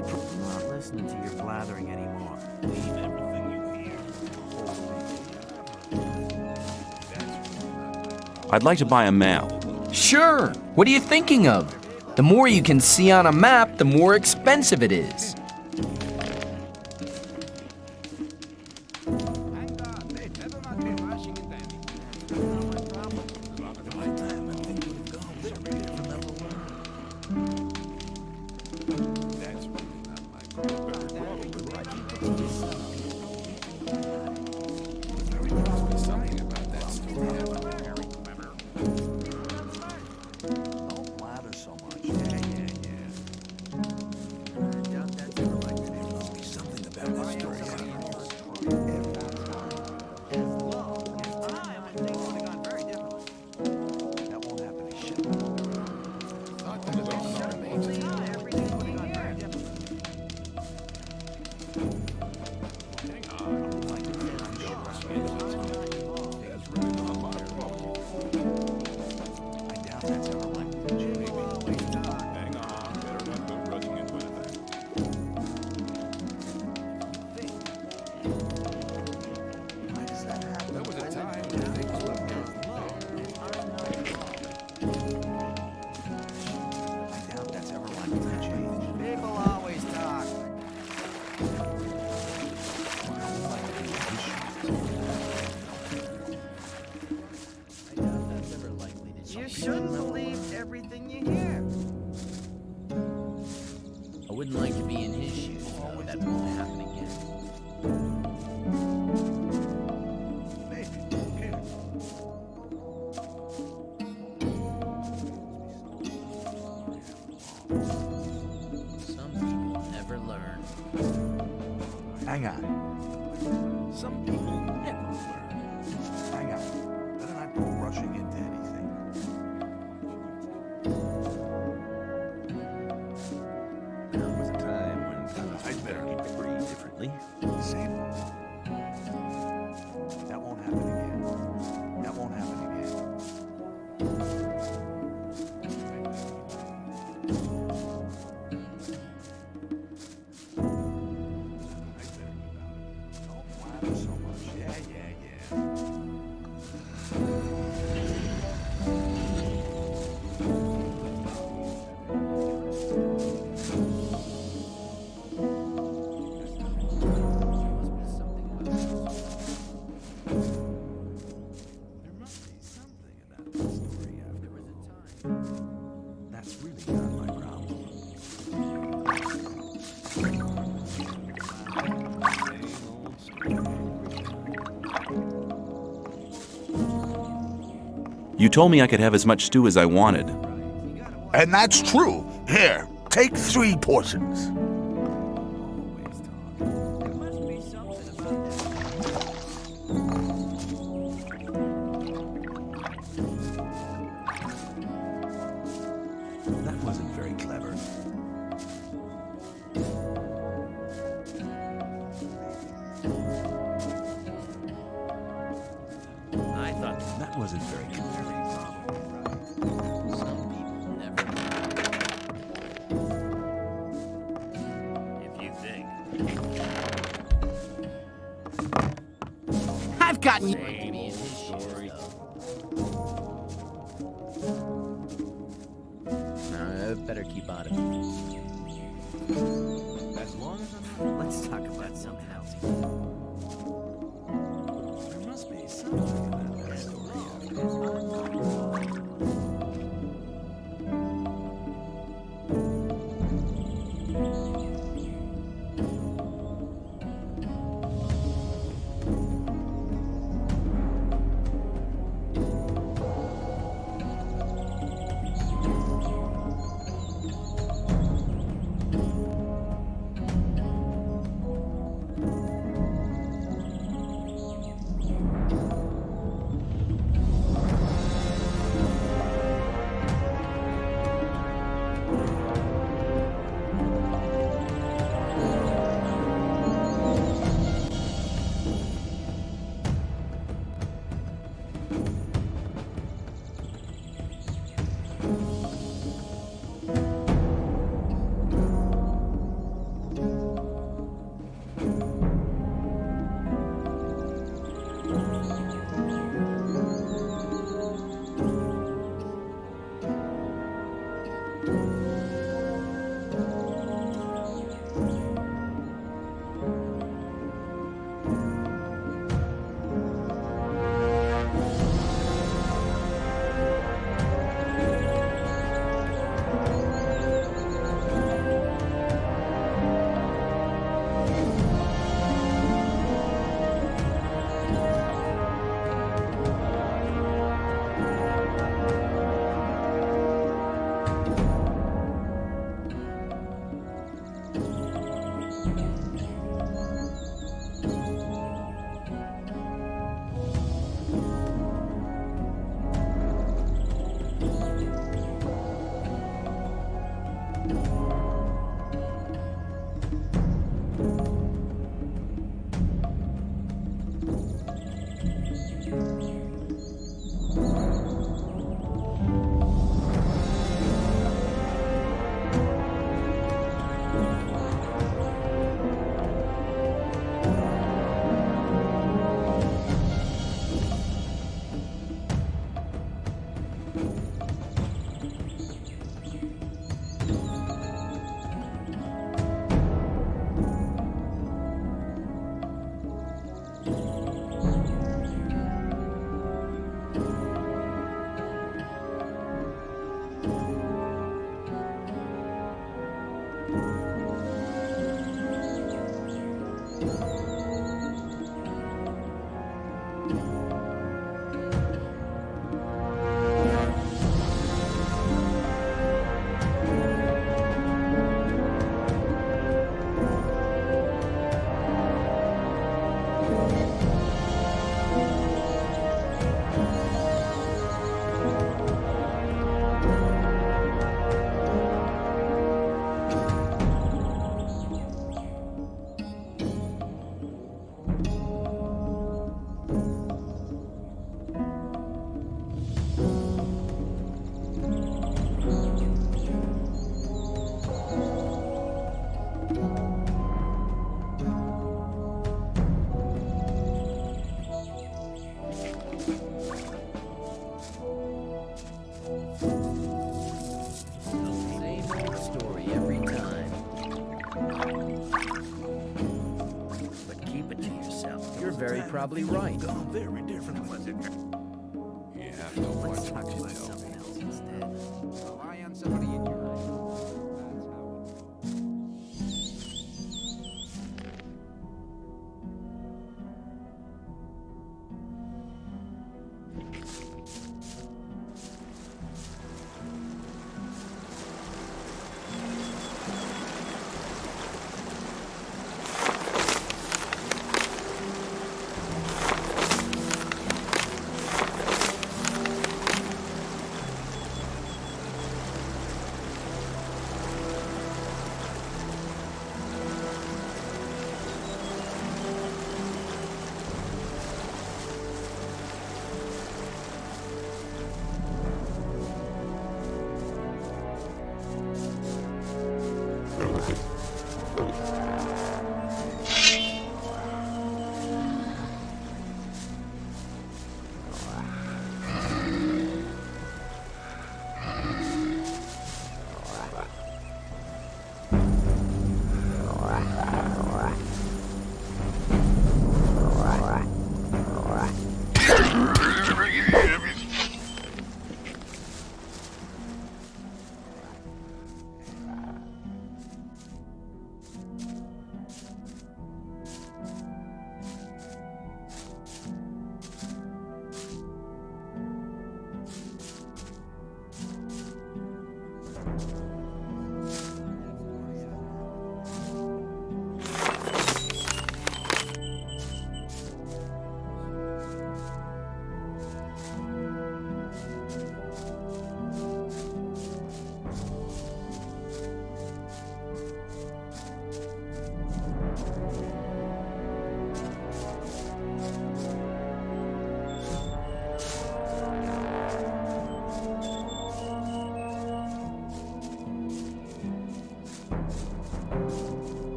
very I'm not listening to your blathering anymore. Leave everything you hear. I'd like to buy a map. Sure. What are you thinking of? The more you can see on a map, the more expensive it is. You shouldn't believe everything you hear. I wouldn't like to be in his shoes, though. That won't happen again. Some people never learn. Hang on. Some people never learn. Hang on. Better not go rushing into anything. There was a time when I'd better breathe differently. Same. That won't happen again. That won't happen again. So much. Yeah. There must be something about this story after the time. That's really not my problem. You told me I could have as much stew as I wanted. And that's true. Here, take 3 portions. That wasn't very clever. I thought That wasn't very clever. some people never learn. If you think. I've gotten you. Like to be in his shoes, though. No, I better keep out of it. As long as Let's talk about something else. there must be something about that story after this. Same old story every time. But keep it to yourself. You're very probably right. Gone very different. You have to watch what you tell people. Rely on somebody in your life.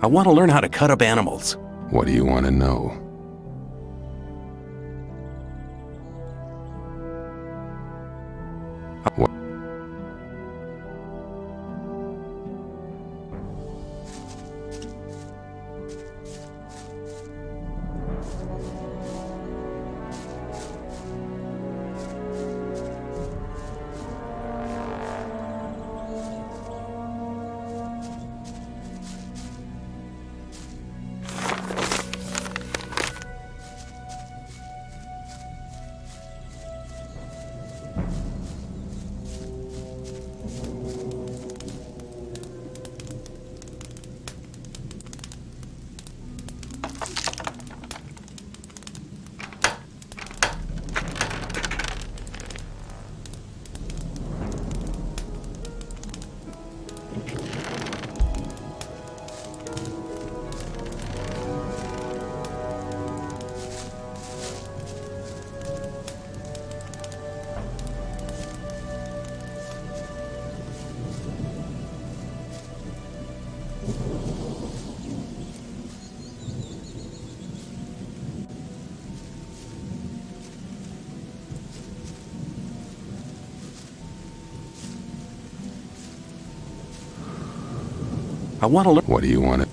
I want to learn how to cut up animals. What do you want to know? What? I want to learn. What do you want to...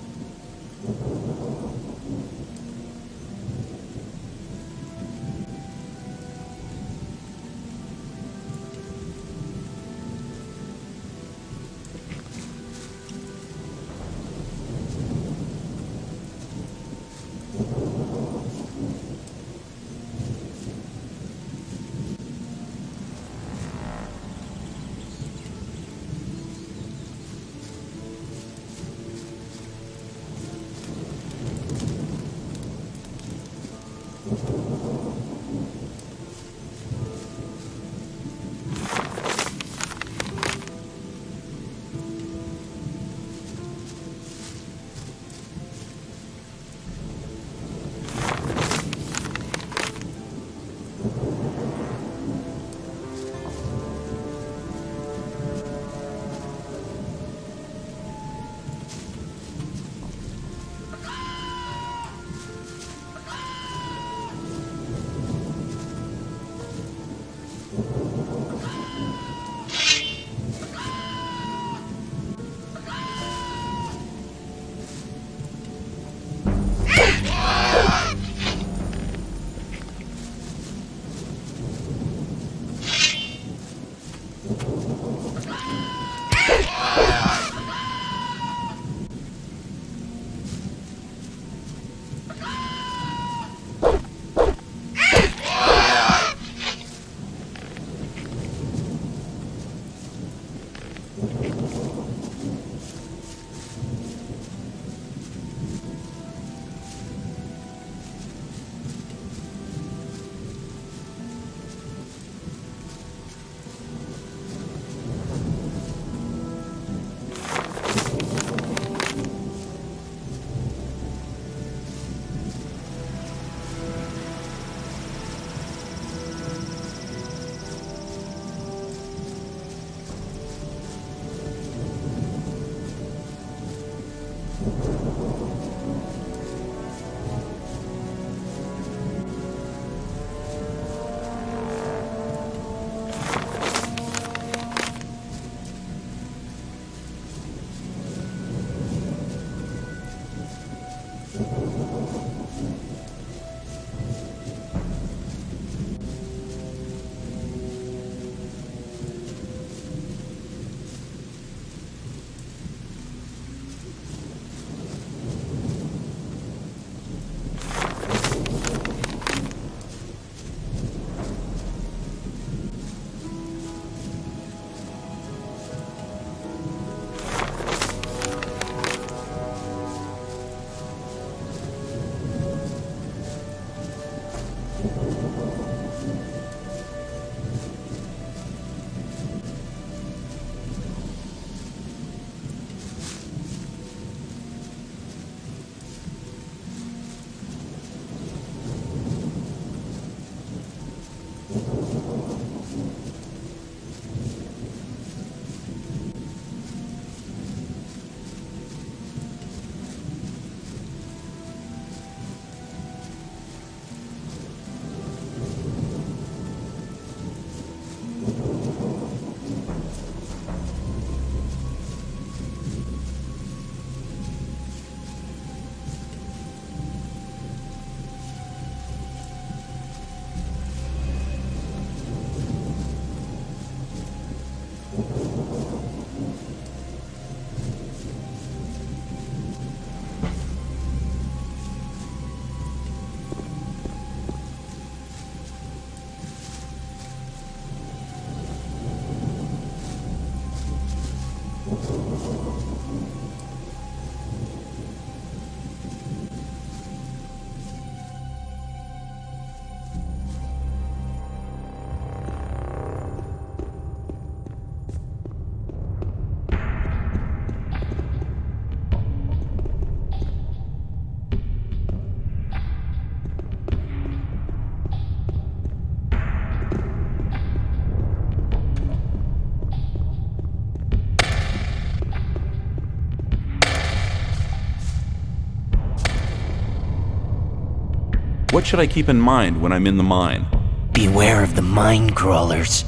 What should I keep in mind when I'm in the mine? Beware of the mine crawlers.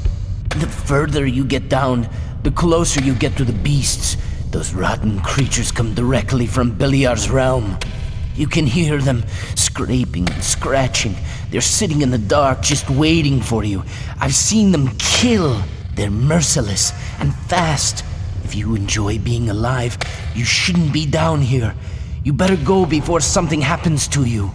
The further you get down, the closer you get to the beasts. Those rotten creatures come directly from Beliar's realm. You can hear them scraping and scratching. They're sitting in the dark just waiting for you. I've seen them kill. They're merciless and fast. If you enjoy being alive, you shouldn't be down here. You better go before something happens to you.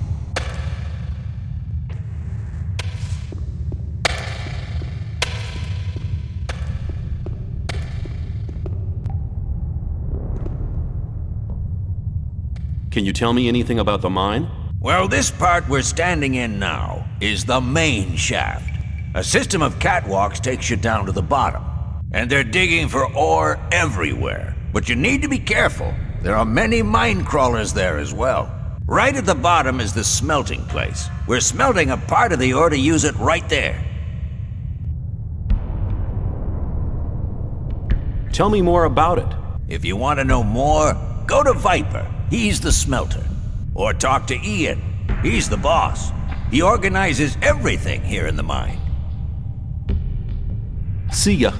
Can you tell me anything about the mine? Well, this part we're standing in now is the main shaft. A system of catwalks takes you down to the bottom. And they're digging for ore everywhere. But you need to be careful. There are many mine crawlers there as well. Right at the bottom is the smelting place. We're smelting a part of the ore to use it right there. Tell me more about it. If you want to know more, go to Viper. He's the smelter. Or talk to Ian. He's the boss. He organizes everything here in the mine. See ya.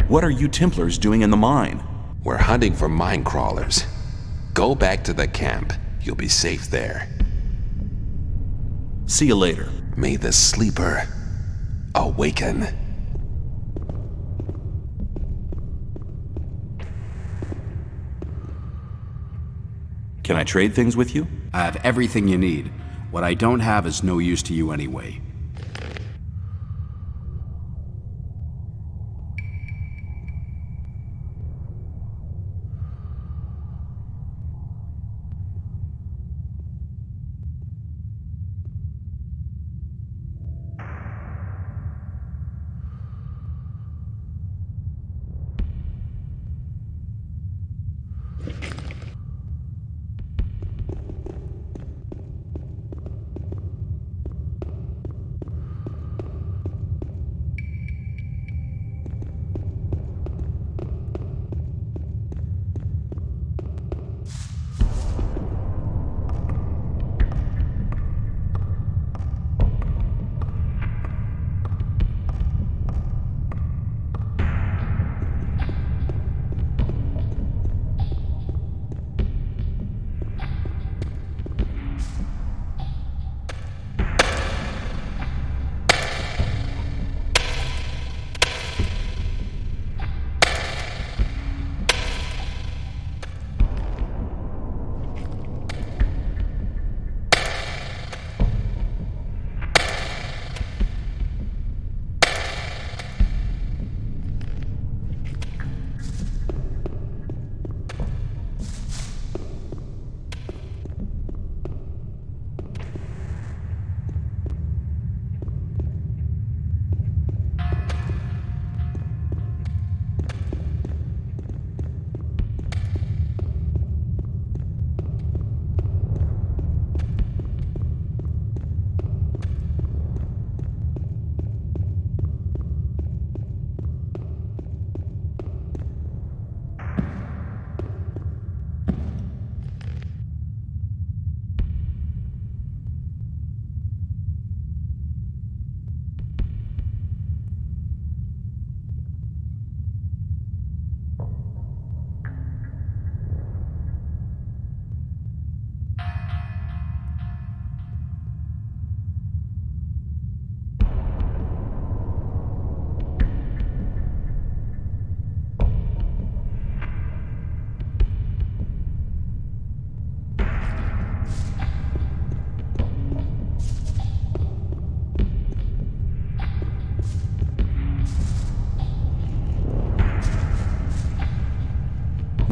What are you Templars doing in the mine? We're hunting for mine crawlers. Go back to the camp. You'll be safe there. See you later. May the sleeper awaken. Can I trade things with you? I have everything you need. What I don't have is no use to you anyway.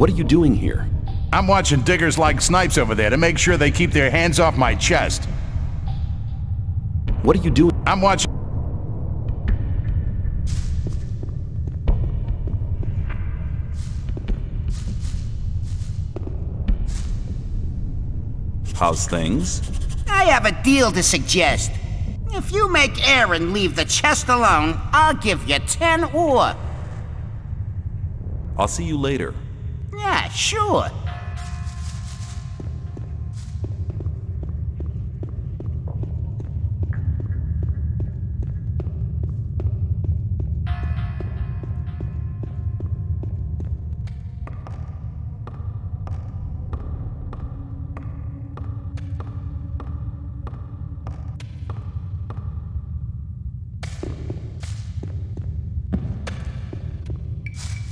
What are you doing here? I'm watching diggers like snipes over there to make sure they keep their hands off my chest. What are you doing? I'm watching... How's things? I have a deal to suggest. If you make Aaron leave the chest alone, I'll give you 10 ore. I'll see you later. Yeah, sure.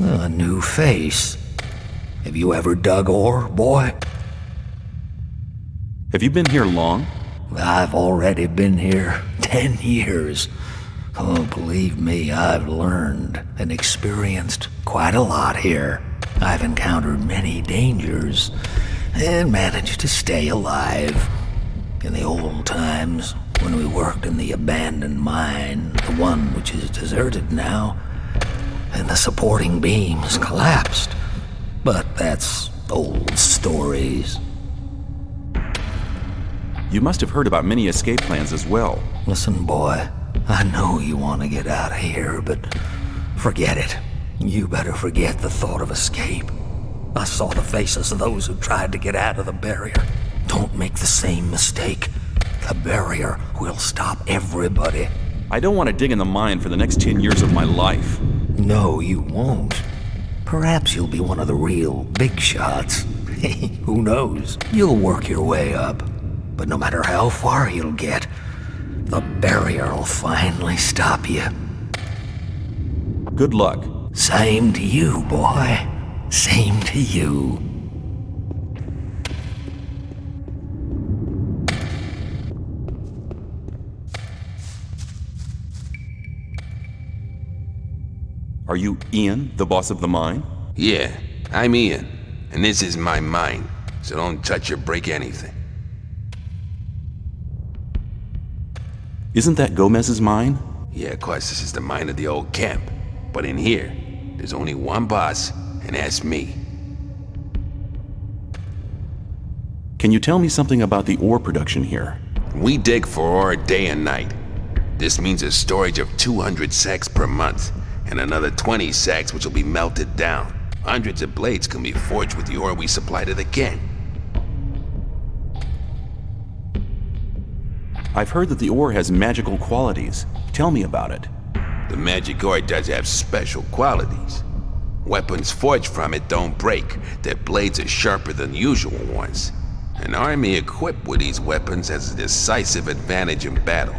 A new face. Have you ever dug ore, boy? Have you been here long? I've already been here 10 years. Oh, believe me, I've learned and experienced quite a lot here. I've encountered many dangers and managed to stay alive. In the old times, when we worked in the abandoned mine, the one which is deserted now, and the supporting beams collapsed. But that's old stories. You must have heard about many escape plans as well. Listen, boy, I know you want to get out of here, but forget it. You better forget the thought of escape. I saw the faces of those who tried to get out of the barrier. Don't make the same mistake. The barrier will stop everybody. I don't want to dig in the mine for the next 10 years of my life. No, you won't. Perhaps you'll be one of the real big shots. Who knows? You'll work your way up. But no matter how far you'll get, the barrier will finally stop you. Good luck. Same to you, boy. Same to you. Are you Ian, the boss of the mine? Yeah, I'm Ian, and this is my mine, so don't touch or break anything. Isn't that Gomez's mine? Yeah, of course, this is the mine of the old camp. But in here, there's only one boss, and that's me. Can you tell me something about the ore production here? We dig for ore day and night. This means a storage of 200 sacks per month, and another 20 sacks which will be melted down. Hundreds of blades can be forged with the ore we supply to the camp. I've heard that the ore has magical qualities. Tell me about it. The magic ore does have special qualities. Weapons forged from it don't break. Their blades are sharper than usual ones. An army equipped with these weapons has a decisive advantage in battle.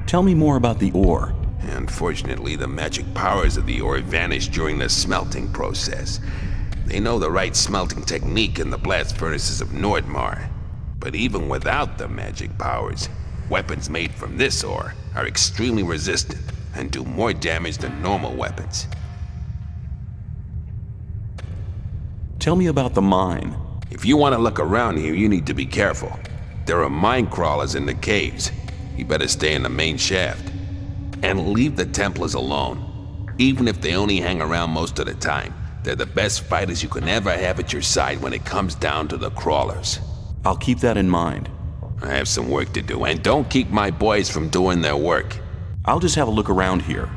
Tell me more about the ore. Unfortunately, the magic powers of the ore vanish during the smelting process. They know the right smelting technique in the blast furnaces of Nordmar. But even without the magic powers, weapons made from this ore are extremely resistant and do more damage than normal weapons. Tell me about the mine. If you want to look around here, you need to be careful. There are mine crawlers in the caves. You better stay in the main shaft. And leave the Templars alone. Even if they only hang around most of the time, they're the best fighters you can ever have at your side when it comes down to the crawlers. I'll keep that in mind. I have some work to do, and don't keep my boys from doing their work. I'll just have a look around here.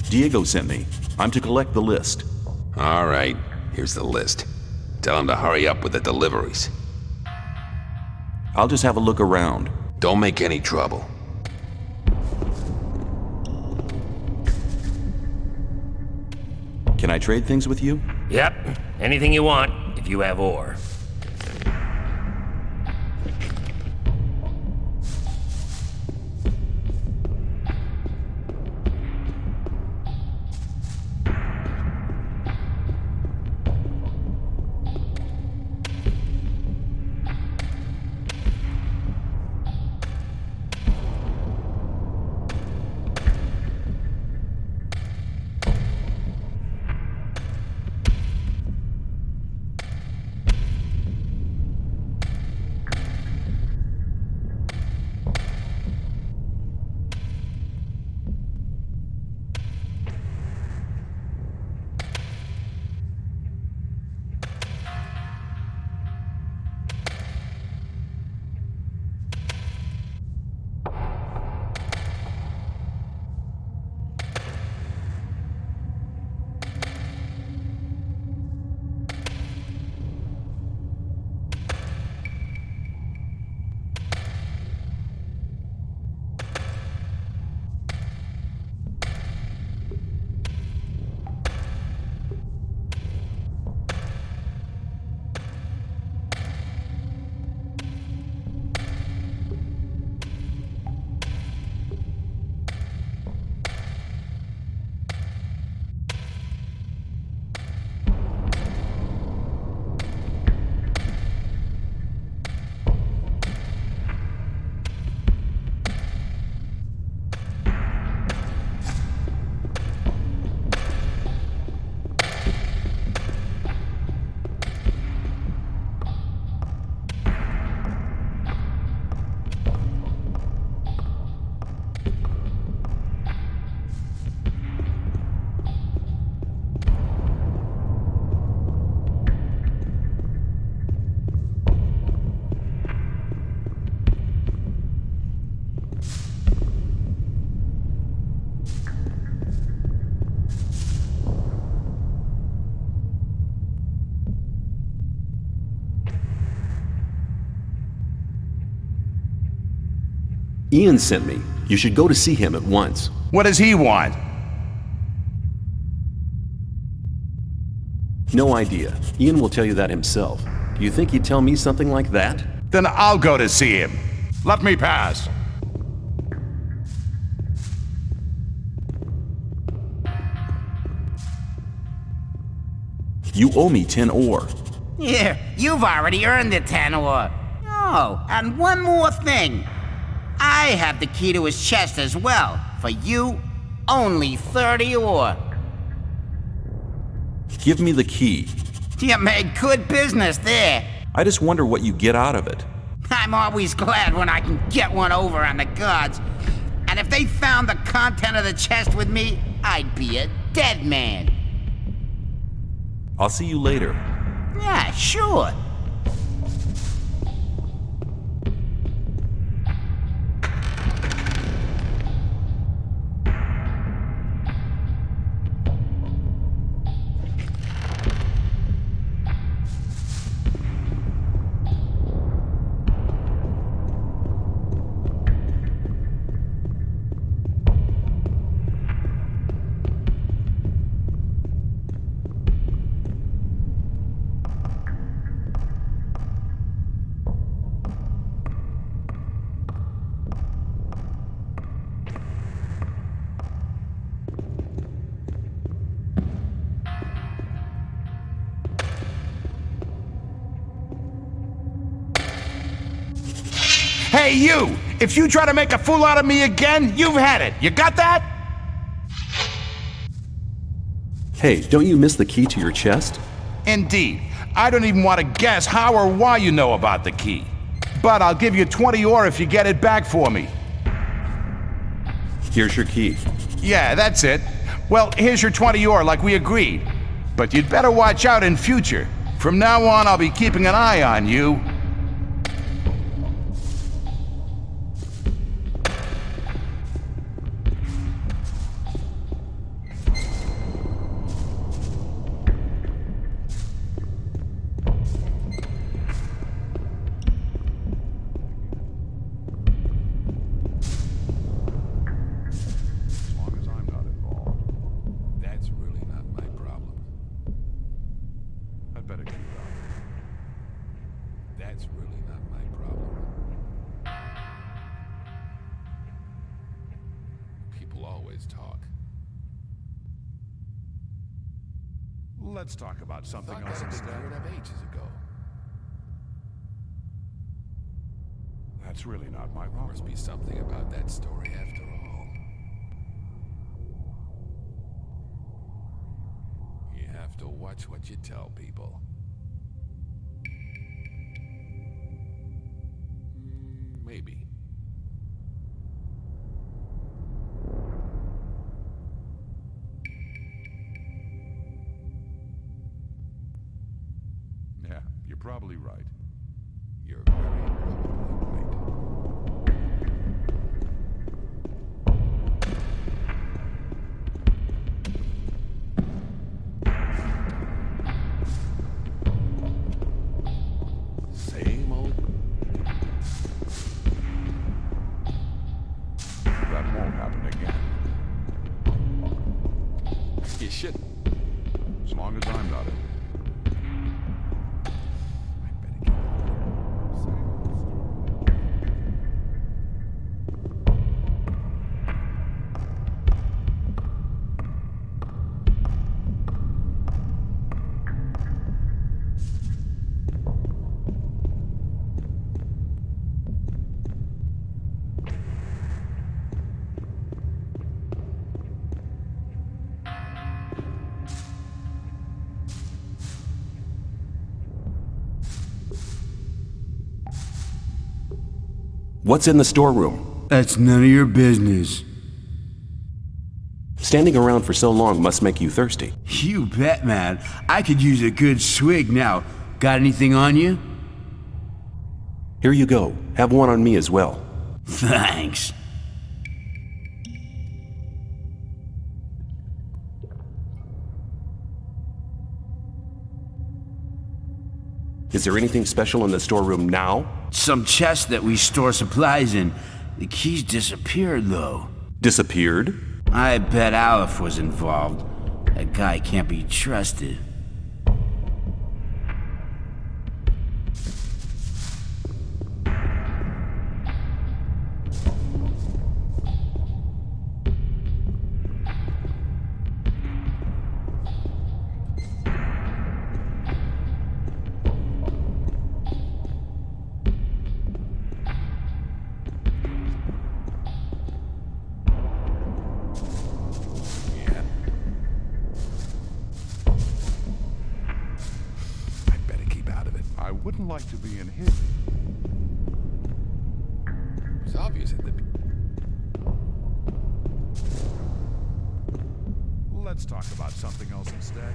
Diego sent me. I'm to collect the list. All right, here's the list. Tell him to hurry up with the deliveries. I'll just have a look around. Don't make any trouble. Can I trade things with you? Yep, anything you want, if you have ore. Ian sent me. You should go to see him at once. What does he want? No idea. Ian will tell you that himself. Do you think he'd tell me something like that? Then I'll go to see him. Let me pass. You owe me 10 ore. Here, you've already earned the 10 ore. Oh, and one more thing. I have the key to his chest as well. For you, only 30 ore. Give me the key. You made good business there. I just wonder what you get out of it. I'm always glad when I can get one over on the gods. And if they found the content of the chest with me, I'd be a dead man. I'll see you later. Yeah, sure. Hey, you! If you try to make a fool out of me again, you've had it. You got that? Hey, don't you miss the key to your chest? Indeed. I don't even want to guess how or why you know about the key. But I'll give you 20 ore if you get it back for me. Here's your key. Yeah, that's it. Well, here's your 20 ore like we agreed. But you'd better watch out in future. From now on, I'll be keeping an eye on you. Let's talk about something else instead. Ages ago. That's really not my problem. Must be something about that story after all. You have to watch what you tell people. Maybe. Yeah, you're probably right. You're very probably right. Same old. That won't happen again. You shouldn't. As long as I'm not in. What's in the storeroom? That's none of your business. Standing around for so long must make you thirsty. You bet, man. I could use a good swig now. Got anything on you? Here you go. Have one on me as well. Thanks. Is there anything special in the storeroom now? Some chest that we store supplies in. The keys disappeared, though. Disappeared? I bet Aleph was involved. That guy can't be trusted. I wouldn't like to be in his... It's obvious at the... Let's talk about something else instead.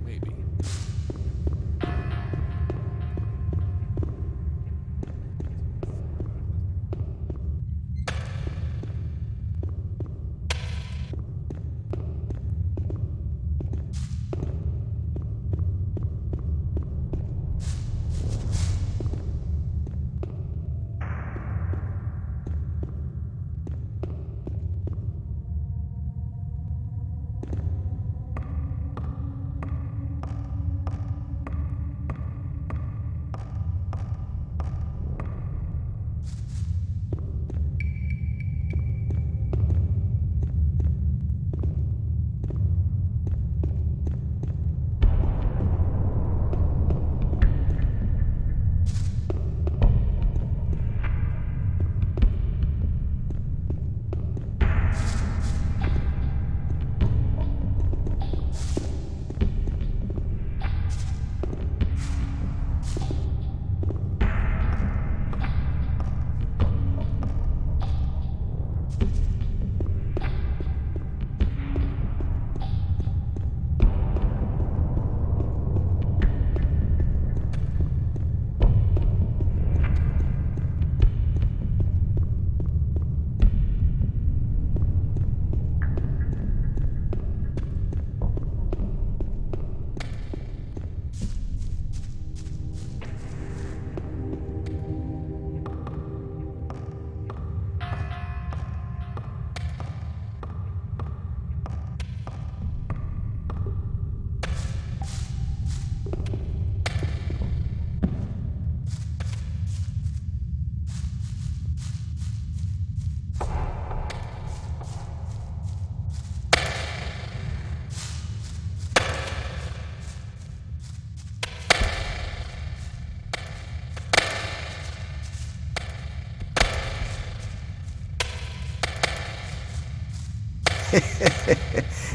Maybe.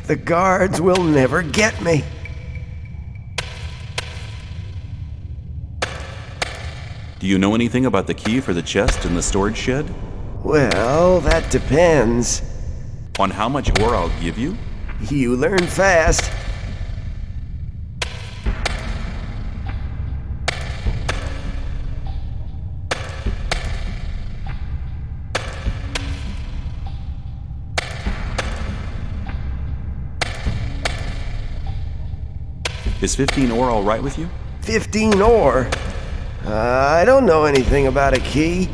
The guards will never get me. Do you know anything about the key for the chest in the storage shed? Well, that depends. On how much ore I'll give you? You learn fast. Is 15 ore all right with you? 15 ore? I don't know anything about a key.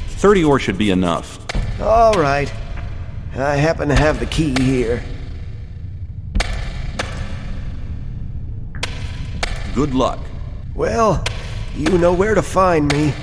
30 ore should be enough. All right. I happen to have the key here. Good luck. Well, you know where to find me.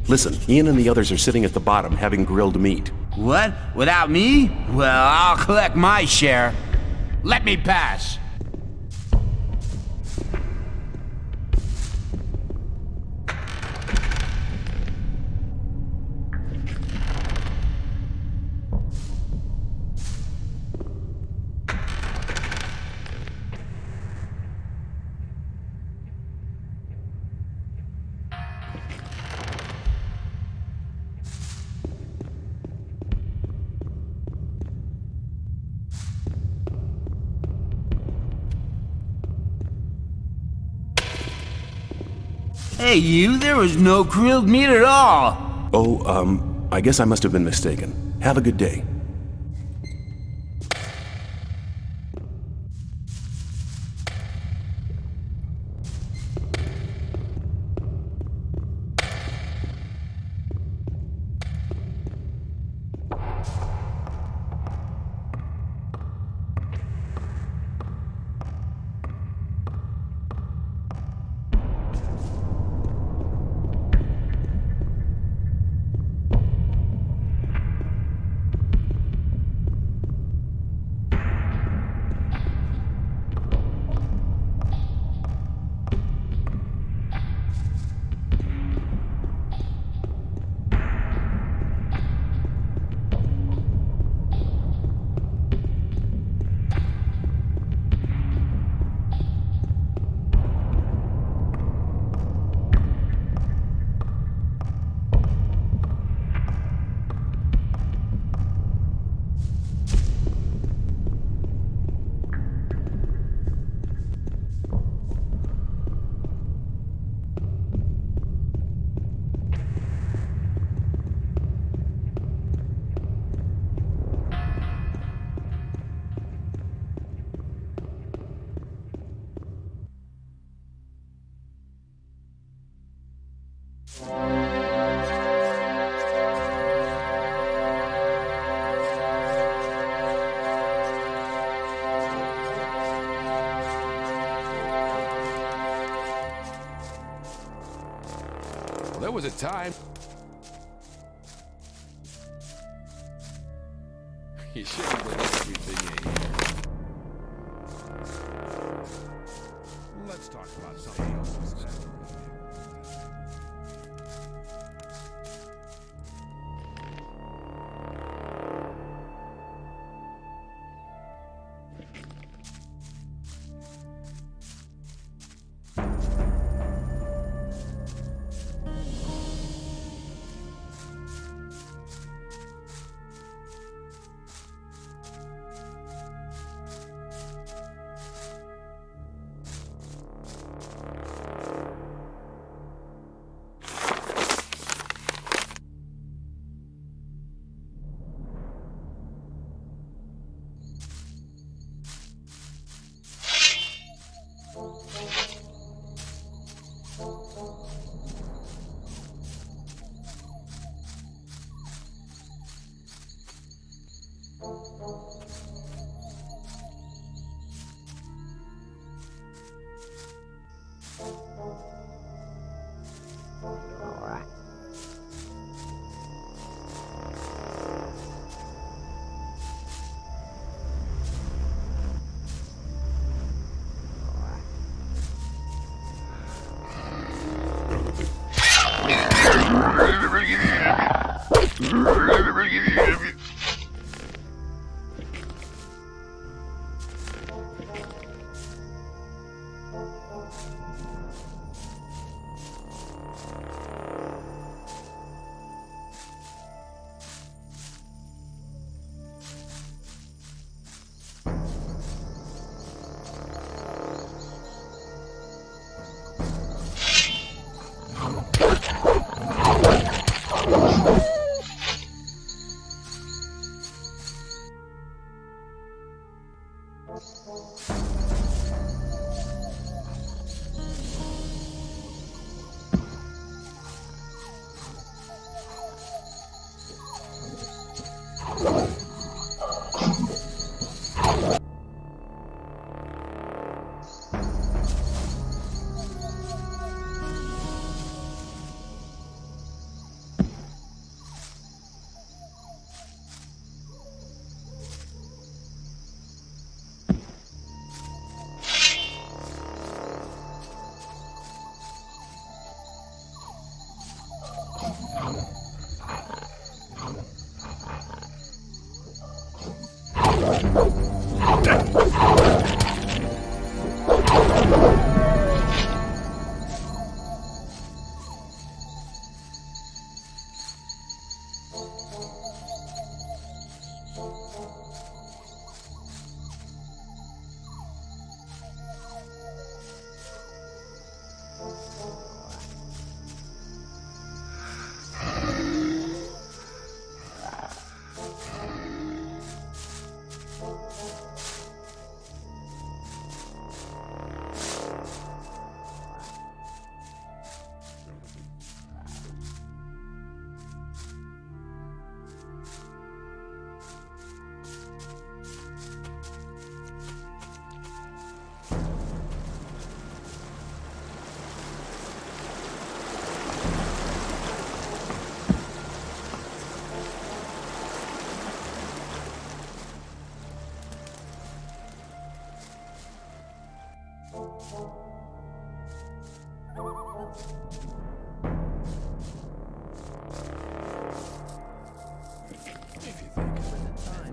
Listen, Ian and the others are sitting at the bottom having grilled meat. What? Without me? Well, I'll collect my share. Let me pass. Hey, you, there was no grilled meat at all. Oh, I guess I must have been mistaken. Have a good day. Well, there was a time. You shouldn't believe everything you hear. Let's talk about something else instead.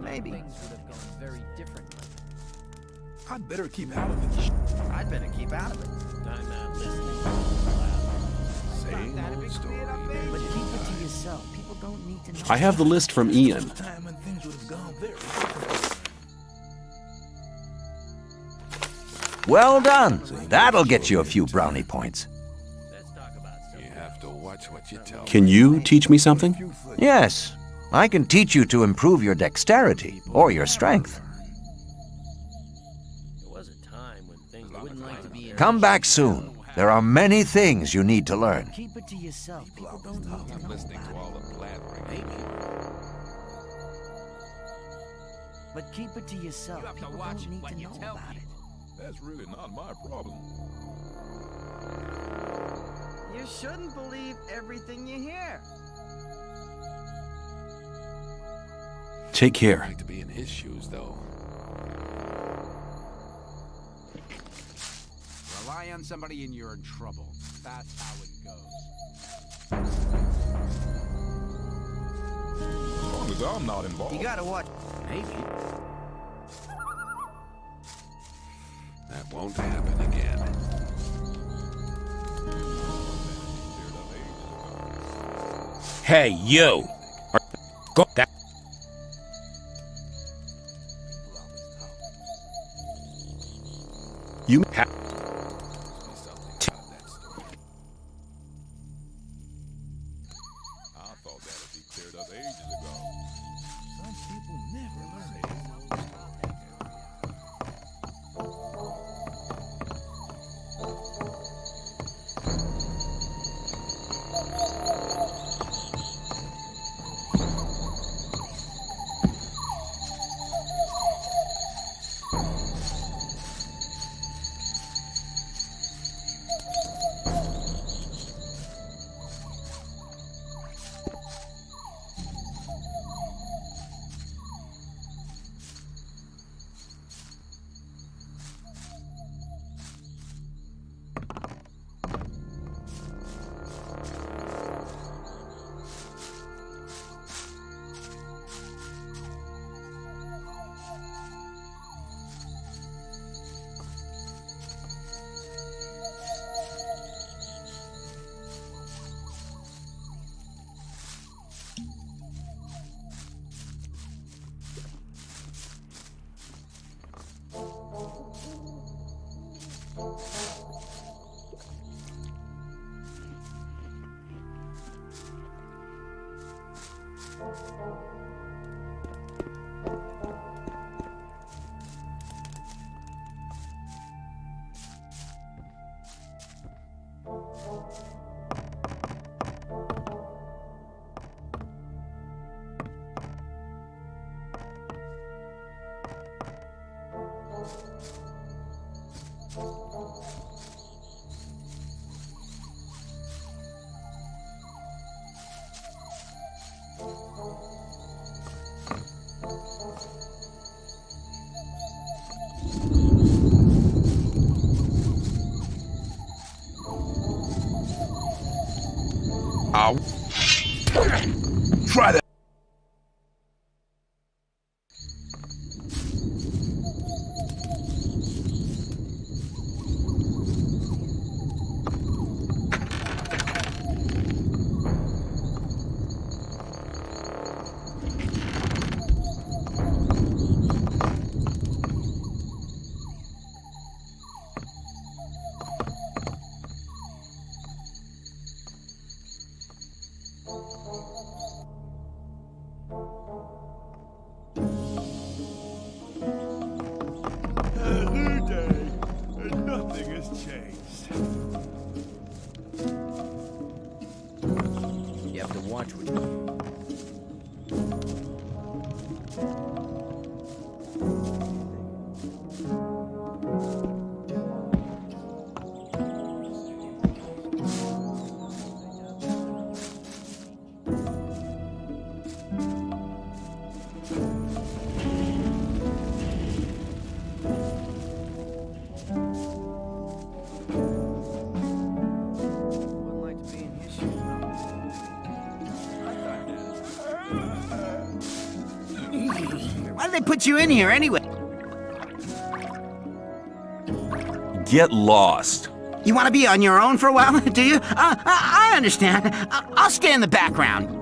Maybe things would have gone very differently. I'd better keep out of it. I'd better keep out of it. I'm not listening. Same old story. But keep it to yourself. People don't need to know. I have the list from Ian. Time when things would have gone very different. Well done. That'll get you a few brownie points. You have to watch what you tell. Can you teach me something? Yes, I can teach you to improve your dexterity or your strength. There was a time when things wouldn't like to be. Come back soon. There are many things you need to learn. Keep it to yourself. People don't need to know. Listening to all the blabbering. Maybe. But keep it to yourself. People don't need to know about it. That's really not my problem. You shouldn't believe everything you hear. Take care. I'd like to be in his shoes, though. Rely on somebody and you're in trouble. That's how it goes. As long as I'm not involved. You gotta watch. Maybe. That won't happen again. Hey, you! Go that. You have. I thought that would be cleared up ages ago. Some people never learn it. Try that. Everything has changed. You have to watch what Why did they put you in here anyway? Get lost. You want to be on your own for a while, do you? I understand. I'll stay in the background.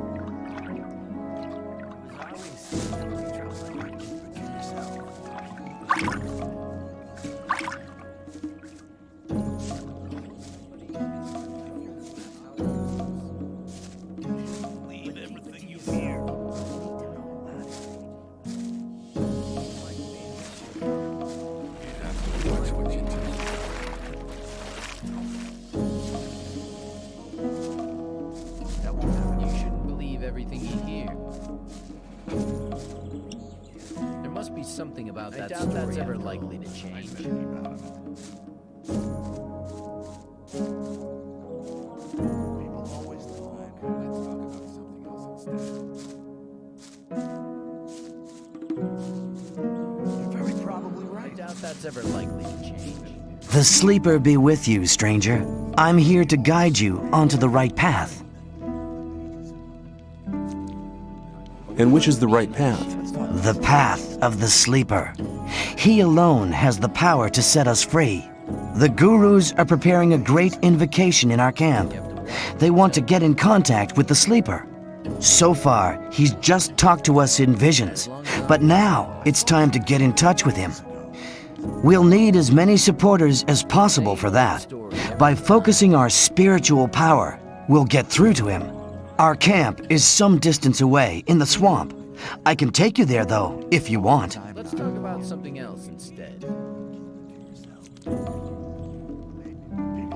Leave everything you hear. Watch what you do. that won't happen. You shouldn't believe everything you hear. There must be something about that story that's ever likely to change. People always lie. Let's talk about something else instead. You're very probably right. I doubt that's ever likely to change. The sleeper be with you, stranger. I'm here to guide you onto the right path. And which is the right path? The path of the sleeper. He alone has the power to set us free. The gurus are preparing a great invocation in our camp. They want to get in contact with the sleeper. So far, he's just talked to us in visions, but now it's time to get in touch with him. We'll need as many supporters as possible for that. By focusing our spiritual power, we'll get through to him. Our camp is some distance away in the swamp. I can take you there, though, if you want. Let's talk about something else instead.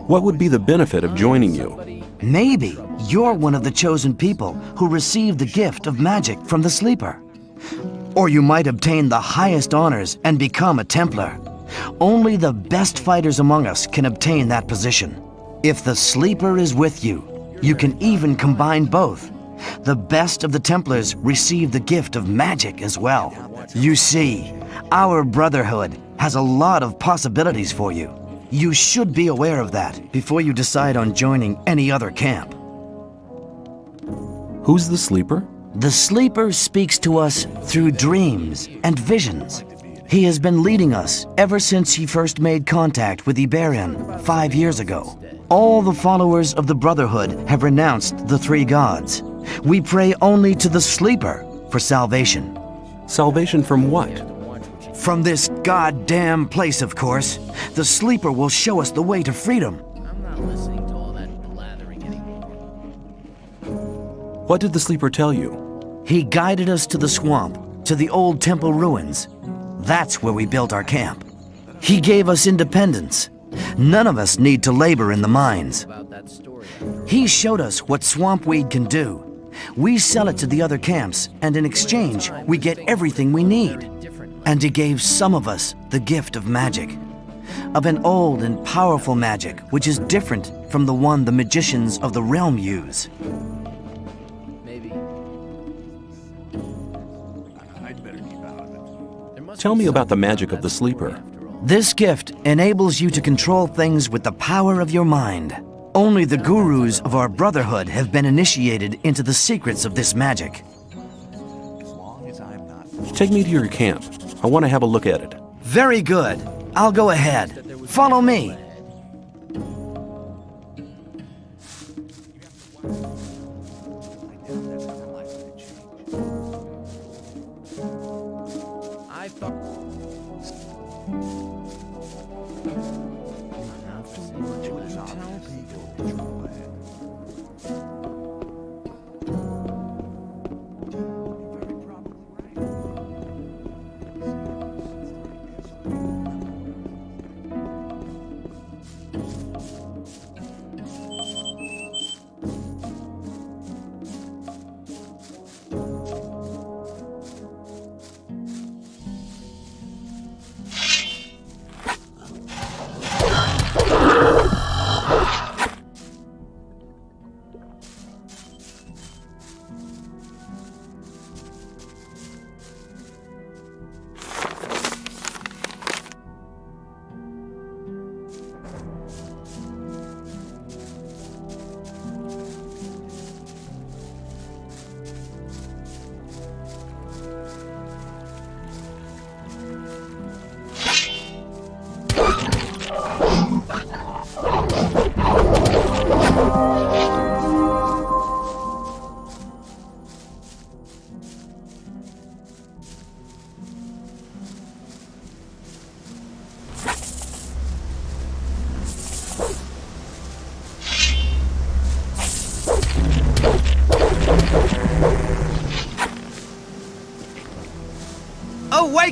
What would be the benefit of joining you? Maybe you're one of the chosen people who received the gift of magic from the sleeper. Or you might obtain the highest honors and become a Templar. Only the best fighters among us can obtain that position. If the sleeper is with you, you can even combine both. The best of the Templars receive the gift of magic as well. You see, our brotherhood has a lot of possibilities for you. You should be aware of that before you decide on joining any other camp. Who's the sleeper? The sleeper speaks to us through dreams and visions. He has been leading us ever since he first made contact with Iberian 5 years ago. All the followers of the Brotherhood have renounced the three gods. We pray only to the sleeper for salvation. Salvation from what? From this goddamn place, of course. The sleeper will show us the way to freedom. I'm not listening to all that blathering anymore. What did the sleeper tell you? He guided us to the swamp, to the old temple ruins. That's where we built our camp. He gave us independence. None of us need to labor in the mines. He showed us what swamp weed can do. We sell it to the other camps, and in exchange, we get everything we need. And he gave some of us the gift of magic. Of an old and powerful magic, which is different from the one the magicians of the realm use. Tell me about the magic of the sleeper. This gift enables you to control things with the power of your mind. Only the gurus of our brotherhood have been initiated into the secrets of this magic. Take me to your camp. I want to have a look at it. Very good. I'll go ahead. Follow me. I thought...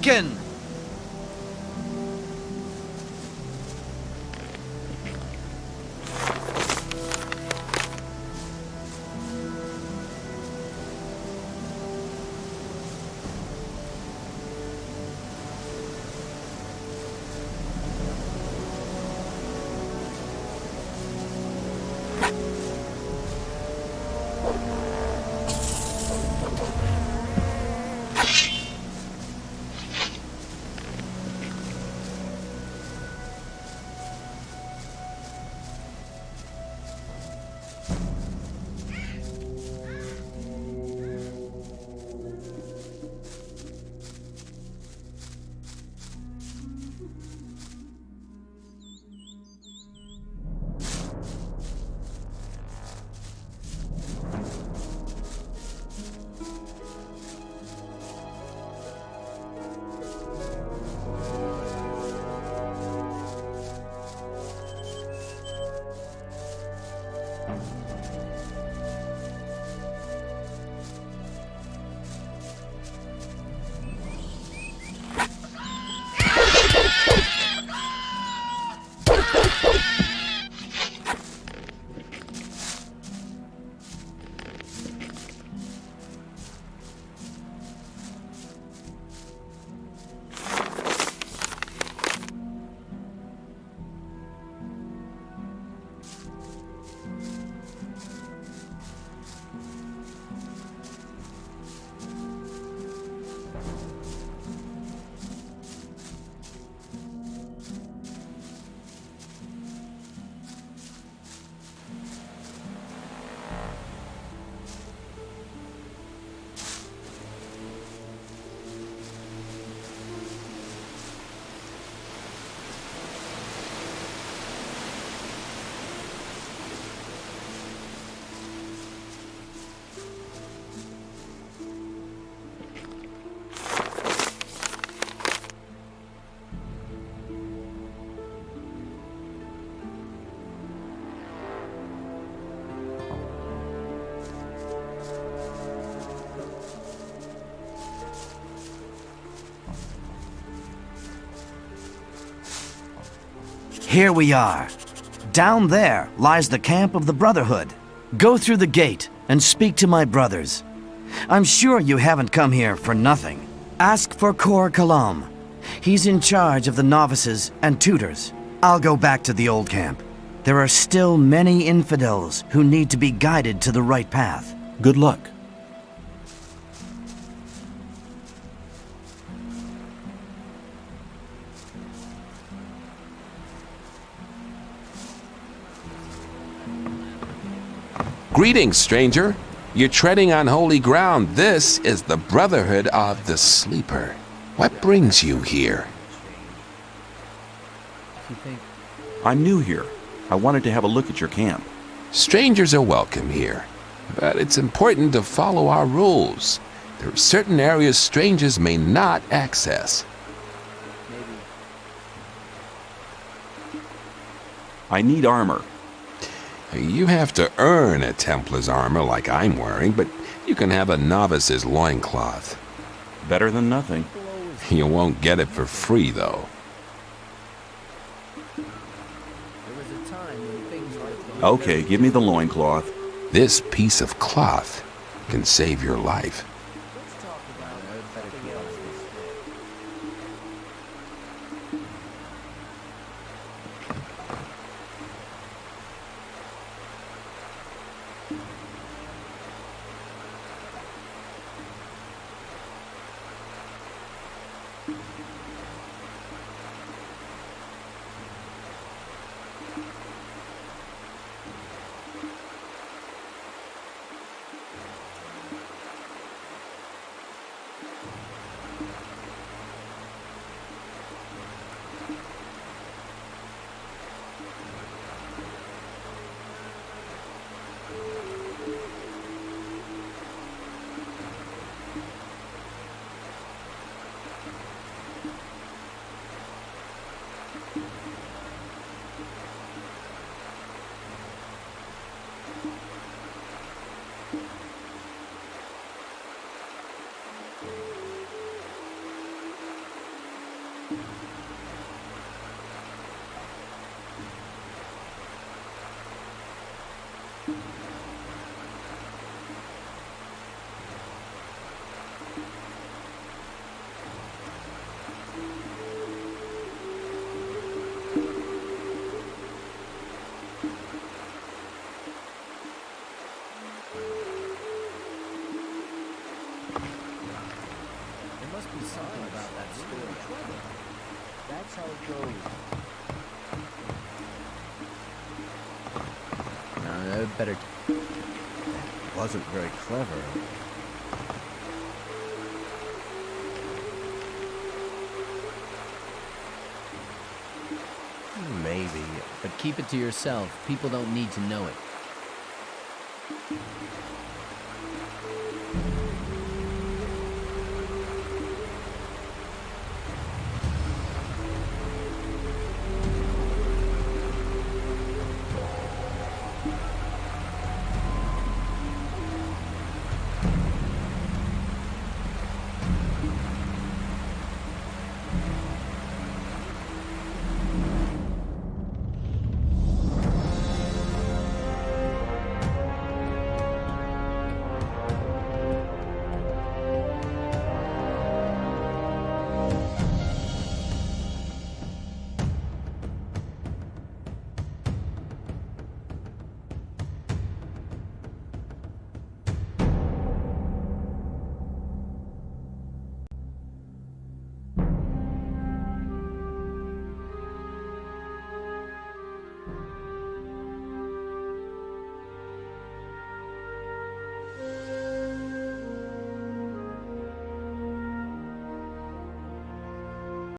awaken! Here we are. Down there lies the camp of the Brotherhood. Go through the gate and speak to my brothers. I'm sure you haven't come here for nothing. Ask for Kor Kalam. He's in charge of the novices and tutors. I'll go back to the old camp. There are still many infidels who need to be guided to the right path. Good luck. Greetings, stranger. You're treading on holy ground. This is the Brotherhood of the Sleeper. What brings you here? I'm new here. I wanted to have a look at your camp. Strangers are welcome here, but it's important to follow our rules. There are certain areas strangers may not access. I need armor. You have to earn a Templar's armor like I'm wearing, but you can have a novice's loincloth. Better than nothing. You won't get it for free, though. Okay, give me the loincloth. This piece of cloth can save your life. There must be something about that story. That's how it goes. No, better. That wasn't very clever. Maybe, but keep it to yourself. People don't need to know it.